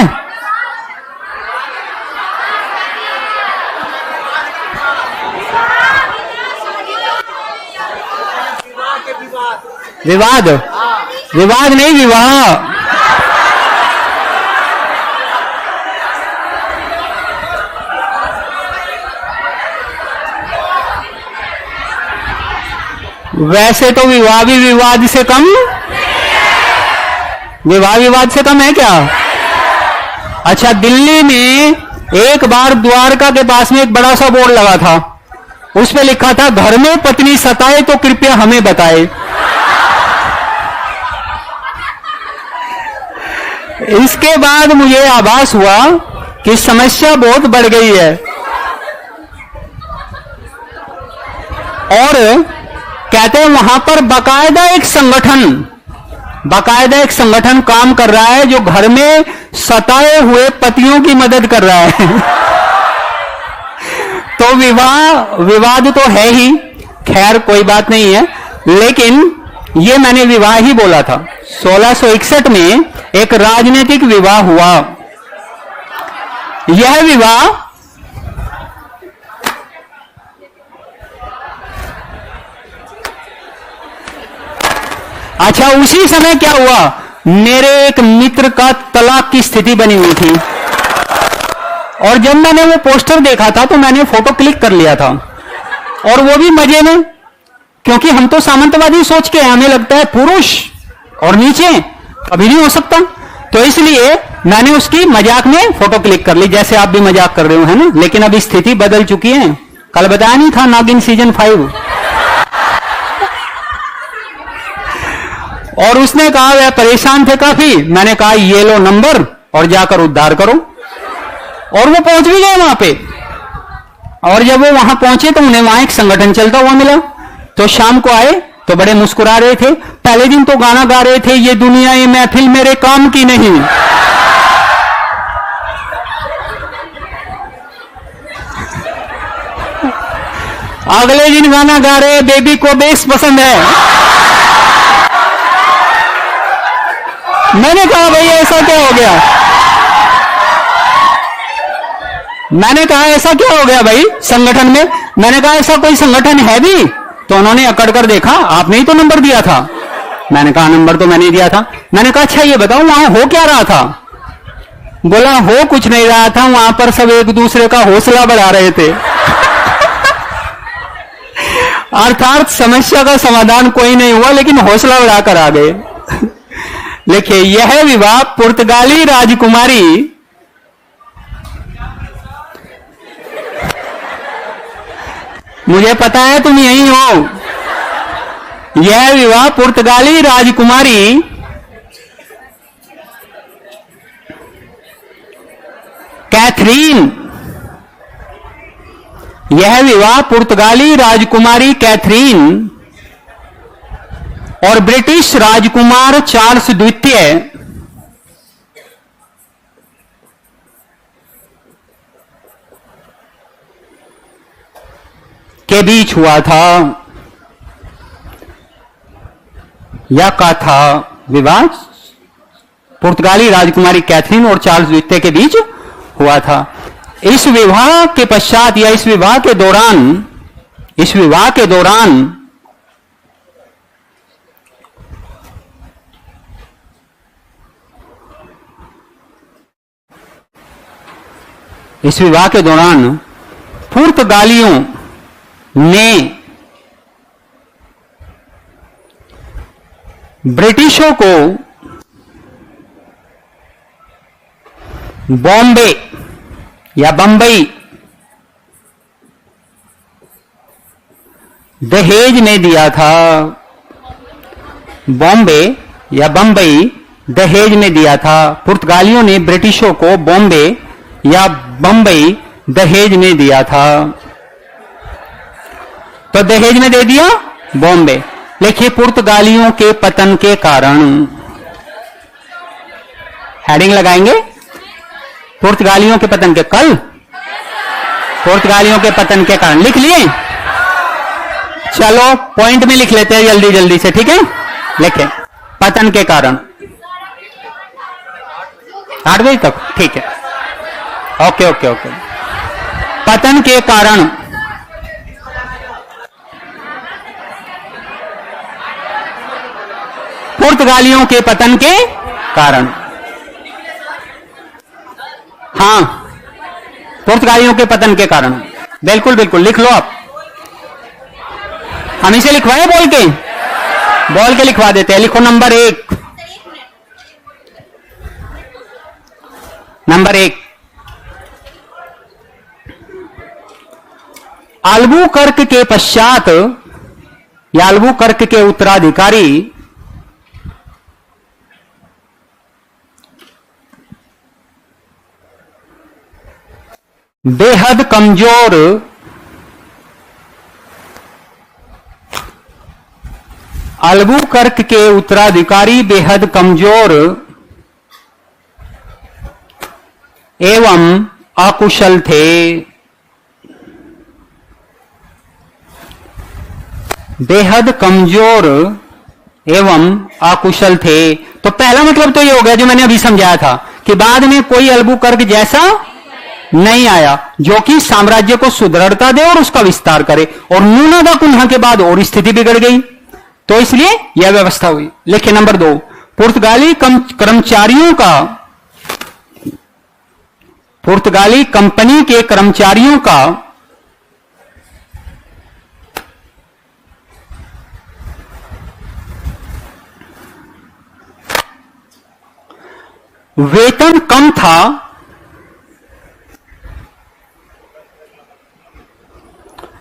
विवाद, विवाद नहीं, विवाह। वैसे तो विवाह भी विवाद से कम, विवाह विवाद से कम है क्या? अच्छा, दिल्ली में एक बार द्वारका के पास में एक बड़ा सा बोर्ड लगा था, उस पे लिखा था घर में पत्नी सताए तो कृपया हमें बताए। इसके बाद मुझे आभास हुआ कि समस्या बहुत बढ़ गई है और कहते हैं वहां पर बाकायदा एक संगठन काम कर रहा है जो घर में सताए हुए पतियों की मदद कर रहा है। तो विवाह विवाद तो है ही, खैर कोई बात नहीं है, लेकिन ये मैंने विवाह ही बोला था। 1661 में एक राजनीतिक विवाह हुआ। यह विवाह अच्छा, उसी समय क्या हुआ, मेरे एक मित्र का तलाक की स्थिति बनी हुई थी और जब मैंने वो पोस्टर देखा था तो मैंने फोटो क्लिक कर लिया था, और वो भी मजे में, क्योंकि हम तो सामंतवादी सोच के हमें लगता है पुरुष और नीचे कभी नहीं हो सकता, तो इसलिए मैंने उसकी मजाक में फोटो क्लिक कर ली, जैसे आप भी मजाक कर रहे हो, है ना। लेकिन अब स्थिति बदल चुकी है, कल बताया नहीं था नागिन सीजन 5। और उसने कहा वह परेशान थे काफी, मैंने कहा ये लो नंबर और जाकर उद्धार करो, और वो पहुंच भी गए वहां पे। और जब वो वहां पहुंचे तो उन्हें वहां एक संगठन चलता हुआ मिला, तो शाम को आए तो बड़े मुस्कुरा रहे थे। पहले दिन तो गाना गा रहे थे, ये दुनिया ये महफिल मेरे काम की नहीं। अगले दिन गाना गा रहे, बेबी को बेस पसंद है। मैंने कहा भाई ऐसा क्या हो गया, मैंने कहा ऐसा क्या हो गया भाई संगठन में, मैंने कहा ऐसा कोई संगठन है भी, तो उन्होंने अकड़ कर देखा, आपने ही तो नंबर दिया था। मैंने कहा नंबर तो मैंने दिया था। मैंने कहा अच्छा ये बताओ वहां हो क्या रहा था? बोला हो कुछ नहीं रहा था, वहां पर सब एक दूसरे का हौसला बढ़ा रहे थे। अर्थात समस्या का समाधान कोई नहीं हुआ, लेकिन हौसला बढ़ाकर आ गए। देखिए, यह विवाह पुर्तगाली राजकुमारी मुझे पता है तुम यही हो। यह विवाह पुर्तगाली राजकुमारी कैथरीन, यह विवाह पुर्तगाली राजकुमारी कैथरीन और ब्रिटिश राजकुमार चार्ल्स द्वितीय के बीच हुआ था, या का था विवाह पुर्तगाली राजकुमारी कैथरीन और चार्ल्स द्वितीय के बीच हुआ था। इस विवाह के पश्चात या इस विवाह के दौरान पुर्तगालियों ने ब्रिटिशों को बॉम्बे या बंबई दहेज में दिया था। बॉम्बे या बंबई दहेज में दिया था। पुर्तगालियों ने ब्रिटिशों को बॉम्बे या बंबई दहेज में दिया था। तो दहेज में दे दिया बॉम्बे। देखिए, पुर्तगालियों के पतन के कारण, हेडिंग लगाएंगे, पुर्तगालियों के पतन के, कल पुर्तगालियों के पतन के कारण लिख लिए। चलो पॉइंट में लिख लेते हैं जल्दी जल्दी से, ठीक है। लिखें, पतन के कारण 8 बजे तक, ठीक है। Okay okay okay. पतन के कारण पुर्तगालियों के पतन के कारण, हां, पुर्तगालियों के पतन के कारण, बिल्कुल बिल्कुल लिख लो आप। हम इसे लिखवाए बोल के लिखवा देते हैं। लिखो नंबर 1, नंबर 1, अल्बुकर्क के पश्चात या अल्बुकर्क के उत्तराधिकारी बेहद कमजोर अल्बुकर्क के उत्तराधिकारी बेहद कमजोर एवं अकुशल थे। बेहद कमजोर एवं अकुशल थे। तो पहला मतलब तो ये हो गया जो मैंने अभी समझाया था कि बाद में कोई अल्बुकर्क जैसा नहीं आया जो कि साम्राज्य को सुदृढ़ता दे और उसका विस्तार करे, और न्यूनता कुंभा के बाद और स्थिति बिगड़ गई, तो इसलिए यह व्यवस्था हुई। लिखिए नंबर 2, पुर्तगाली कंपनी के कर्मचारियों का वेतन कम था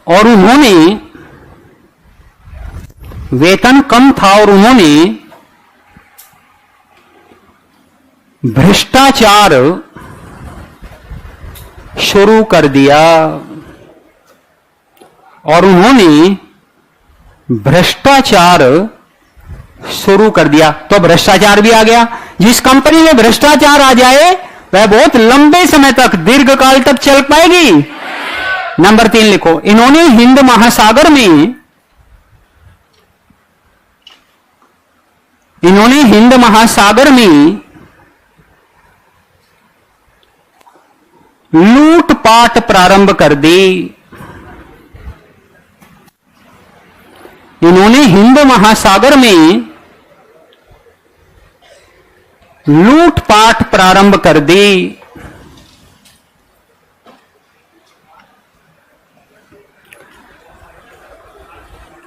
और उन्होंने भ्रष्टाचार शुरू कर दिया। तो भ्रष्टाचार भी आ गया। जिस कंपनी में भ्रष्टाचार आ जाए वह बहुत लंबे समय तक, दीर्घकाल तक चल पाएगी। नंबर 3 लिखो, इन्होंने हिंद महासागर में लूटपाट प्रारंभ कर दी। इन्होंने हिंद महासागर में लूटपाट प्रारंभ कर दी।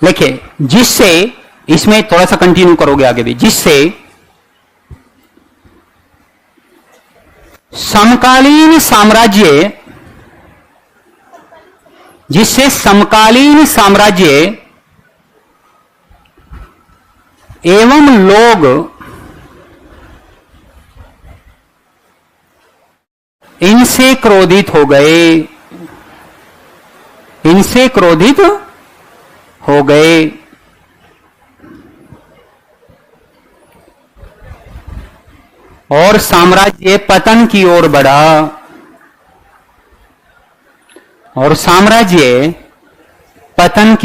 देखिए, जिससे, इसमें थोड़ा सा कंटिन्यू करोगे आगे भी, जिससे समकालीन साम्राज्य एवं लोग इनसे क्रोधित हो गए। और साम्राज्य पतन की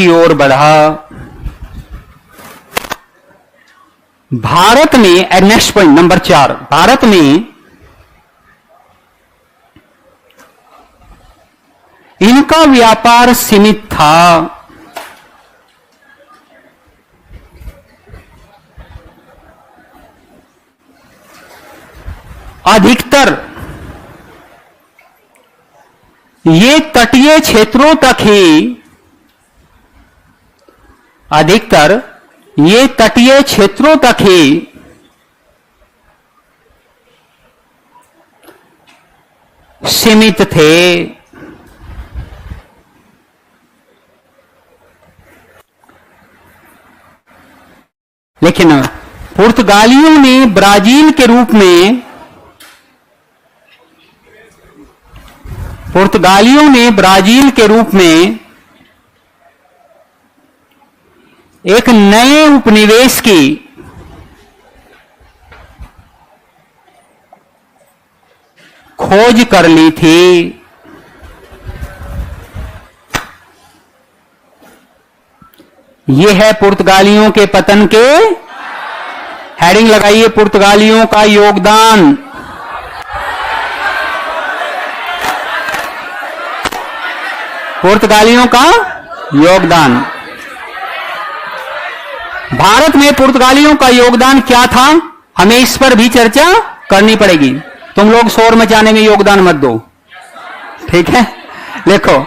ओर बढ़ा। भारत में, नेक्स्ट पॉइंट नंबर 4, भारत में इनका व्यापार सीमित था। अधिकतर ये तटीय क्षेत्रों तक ही सीमित थे। लेकिन पुर्तगालियों ने ब्राजील के रूप में एक नए उपनिवेश की खोज कर ली थी। यह है पुर्तगालियों के पतन के, हेडिंग लगाइए, पुर्तगालियों का योगदान। पुर्तगालियों का योगदान। भारत में पुर्तगालियों का योगदान क्या था, हमें इस पर भी चर्चा करनी पड़ेगी। तुम लोग शोर मचाने में योगदान मत दो, ठीक है। देखो,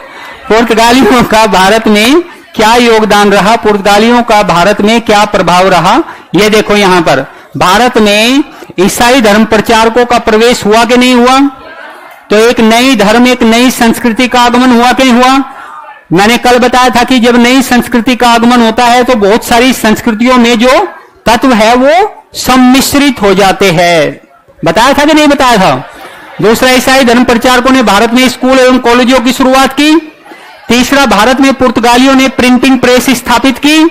पुर्तगालियों का भारत में क्या योगदान रहा, पुर्तगालियों का भारत में क्या प्रभाव रहा, यह देखो। यहां पर भारत में ईसाई धर्म प्रचारकों का प्रवेश हुआ कि नहीं हुआ? तो एक नई धर्म, एक नई संस्कृति का आगमन हुआ कि नहीं हुआ? मैंने कल बताया था कि जब नई संस्कृति का आगमन होता है तो बहुत सारी संस्कृतियों में जो तत्व है वो सम्मिश्रित हो जाते हैं। बताया था कि नहीं बताया था? दूसरा, ईसाई धर्म प्रचारकों ने भारत में स्कूल एवं कॉलेजों की शुरुआत की। तीसरा, भारत में पुर्तगालियों ने प्रिंटिंग प्रेस स्थापित की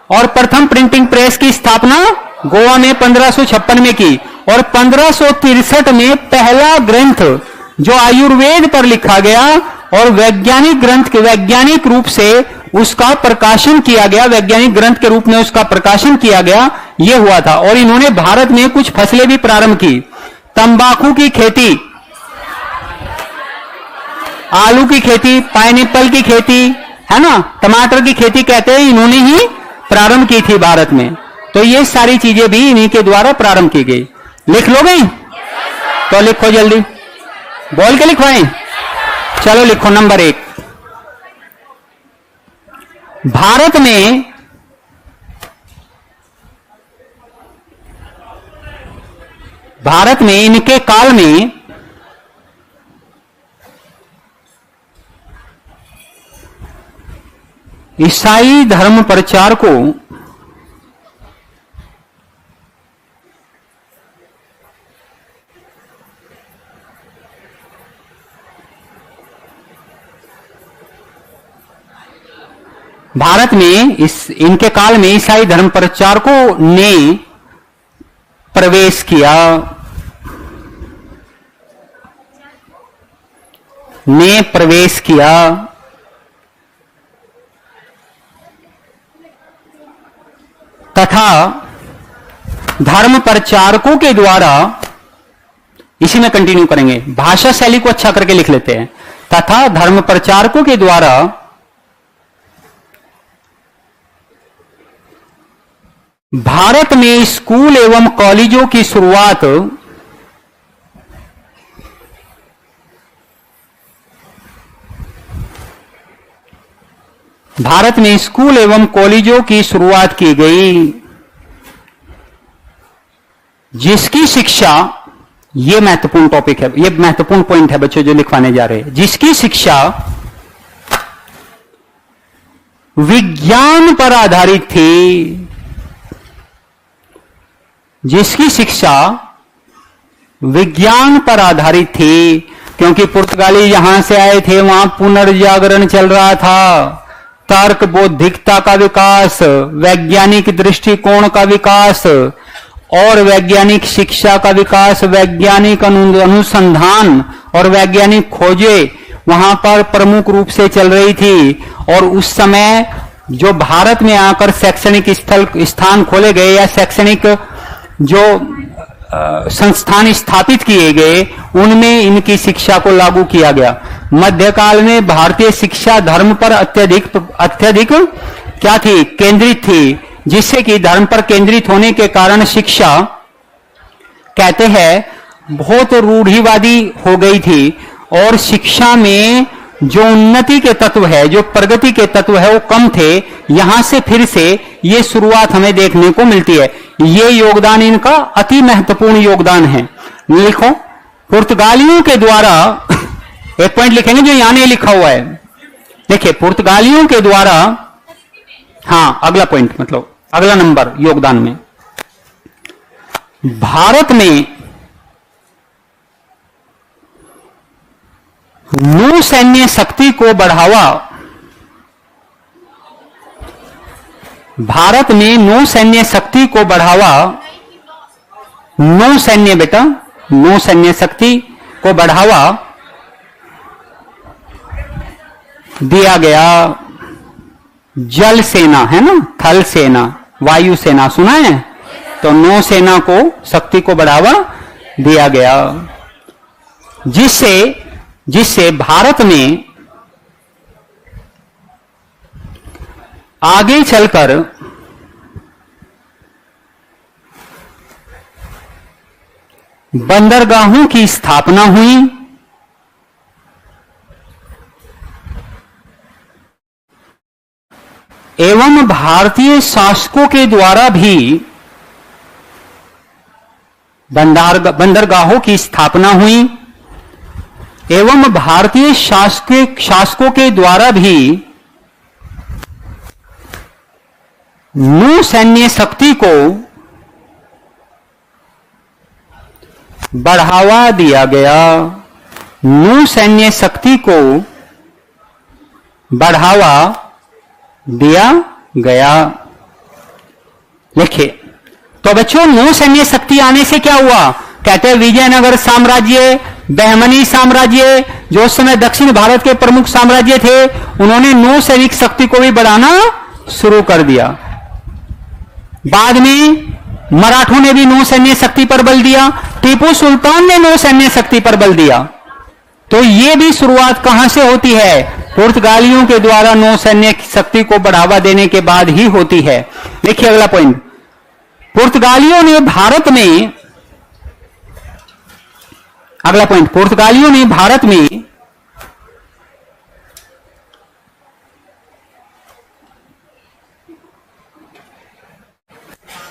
और प्रथम प्रिंटिंग प्रेस की स्थापना गोवा में 1556 में की। और 1563 में पहला ग्रंथ जो आयुर्वेद पर लिखा गया और वैज्ञानिक रूप से उसका प्रकाशन किया गया, वैज्ञानिक ग्रंथ के रूप में उसका प्रकाशन किया गया, यह हुआ था। और इन्होंने भारत में कुछ फसलें भी प्रारंभ की। तंबाकू की खेती, आलू की खेती, पाइनएप्पल की खेती, है ना, टमाटर की खेती कहते हैं, इन्होंने ही प्रारंभ की थी भारत में। तो ये सारी चीजें भी इन्हीं के द्वारा प्रारंभ की गई। लिख लोगे? तो लिखो जल्दी, बोल के लिखवाएं। चलो लिखो, नंबर 1, भारत में इनके काल में ईसाई धर्म प्रचारकों इनके काल में ईसाई धर्म प्रचारकों ने प्रवेश किया, तथा धर्म प्रचारकों के द्वारा, इसी में कंटिन्यू करेंगे, भाषा शैली को अच्छा करके लिख लेते हैं, तथा धर्म प्रचारकों के द्वारा भारत में स्कूल एवं कॉलेजों की शुरुआत भारत में स्कूल एवं कॉलेजों की शुरुआत की गई, जिसकी शिक्षा, यह महत्वपूर्ण टॉपिक है, यह महत्वपूर्ण पॉइंट है बच्चों जो लिखवाने जा रहे हैं, जिसकी शिक्षा विज्ञान पर आधारित थी, जिसकी शिक्षा विज्ञान पर आधारित थी, क्योंकि पुर्तगाली यहां से आए थे, वहां पुनर्जागरण चल रहा था, तर्क बौद्धिकता का विकास, वैज्ञानिक दृष्टिकोण का विकास और वैज्ञानिक शिक्षा का विकास, वैज्ञानिक अनुसंधान और वैज्ञानिक खोजें वहां पर प्रमुख रूप से चल रही थी। और उस समय जो भारत में आकर शैक्षणिक स्थान खोले गए या शैक्षणिक जो संस्थान स्थापित किए गए, उनमें इनकी शिक्षा को लागू किया गया। मध्यकाल में भारतीय शिक्षा धर्म पर अत्यधिक क्या थी, केंद्रित थी, जिससे कि धर्म पर केंद्रित होने के कारण शिक्षा, कहते हैं, बहुत रूढ़िवादी हो गई थी और शिक्षा में जो उन्नति के तत्व है, जो प्रगति के तत्व है, वो कम थे। यहां से फिर से ये शुरुआत हमें देखने को मिलती है। ये योगदान इनका अति महत्वपूर्ण योगदान है। लिखो, पुर्तगालियों के द्वारा, एक पॉइंट लिखेंगे जो यहां नहीं लिखा हुआ है। देखिए, पुर्तगालियों के द्वारा, हाँ अगला पॉइंट, मतलब अगला नंबर योगदान में, भारत में नौ सैन्य शक्ति को बढ़ावा, भारत में नौ सैन्य शक्ति को बढ़ावा, नौ सैन्य, बेटा नौ सैन्य शक्ति को बढ़ावा दिया गया। जल सेना है ना, थल सेना, वायु सेना सुना है, तो नौ सेना को, शक्ति को बढ़ावा दिया गया, जिससे भारत में आगे चलकर बंदरगाहों की स्थापना हुई एवं भारतीय शासकों के द्वारा भी बंदरगाहों की स्थापना हुई एवं भारतीय शासकों के द्वारा भी नौ सैन्य शक्ति को बढ़ावा दिया गया। नौ सैन्य शक्ति को बढ़ावा दिया गया। लिखिए, तो बच्चों नौ सैन्य शक्ति आने से क्या हुआ? कहते हैं विजयनगर साम्राज्य, बहमनी साम्राज्य, जो उस समय दक्षिण भारत के प्रमुख साम्राज्य थे, उन्होंने नौ सैनिक शक्ति को भी बढ़ाना शुरू कर दिया। बाद में मराठों ने भी नौ सैन्य शक्ति पर बल दिया, टीपू सुल्तान ने नौ सैन्य शक्ति पर बल दिया। तो यह भी शुरुआत कहां से होती है? पुर्तगालियों के द्वारा नौ सैन्य शक्ति को बढ़ावा देने के बाद ही होती है। देखिए अगला पॉइंट, पुर्तगालियों ने भारत में, अगला पॉइंट, पुर्तगालियों ने भारत में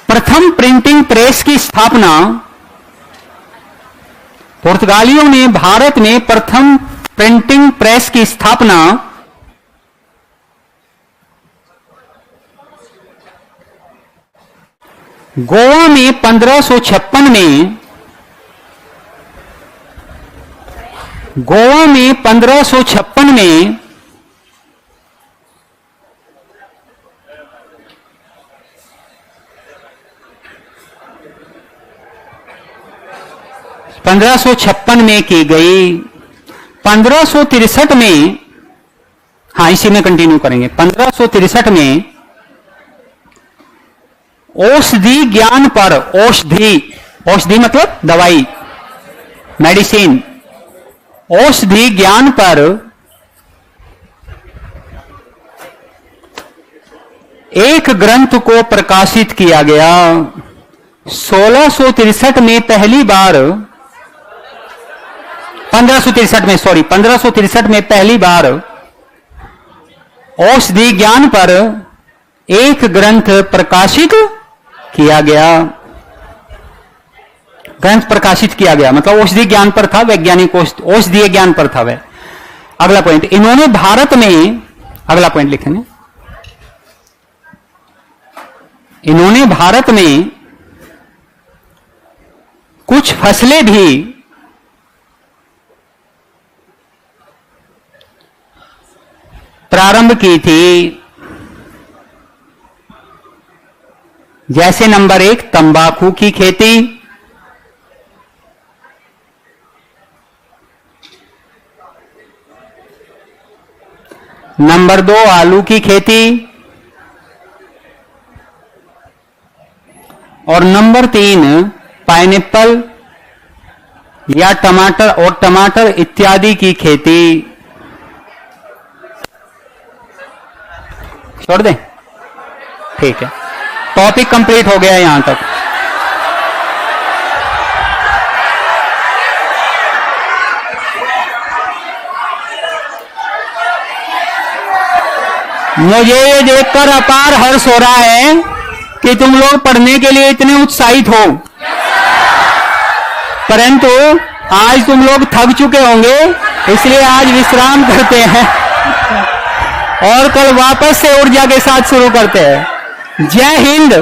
प्रथम प्रिंटिंग प्रेस की स्थापना, पुर्तगालियों ने भारत में प्रथम प्रिंटिंग प्रेस की स्थापना गोवा में 1556 में, गोवा में 1556 में 1556 में की गई। 1563 में, हाँ इसी में कंटिन्यू करेंगे, 1563 में औषधि ज्ञान पर, औषधि मतलब दवाई, मेडिसिन, औषधि ज्ञान पर एक ग्रंथ को प्रकाशित किया गया। 1663 में पहली बार 1563 में पहली बार औषधि ज्ञान पर एक ग्रंथ प्रकाशित किया गया। ग्रंथ प्रकाशित किया गया मतलब औषधि ज्ञान पर था, वैज्ञानिक औषधीय ज्ञान पर था वह। अगला पॉइंट, इन्होंने भारत में, अगला पॉइंट लिखेंगे, इन्होंने भारत में कुछ फसलें भी प्रारंभ की थी, जैसे नंबर 1 तंबाकू की खेती, नंबर 2 आलू की खेती और नंबर 3 पाइनएप्पल या टमाटर और टमाटर इत्यादि की खेती। छोड़ दें, ठीक है, टॉपिक कंप्लीट हो गया यहां तक। मुझे ये देखकर अपार हर्ष हो रहा है कि तुम लोग पढ़ने के लिए इतने उत्साहित हो, परंतु आज तुम लोग थक चुके होंगे, इसलिए आज विश्राम करते हैं और कल वापस से ऊर्जा के साथ शुरू करते हैं। जय हिंद।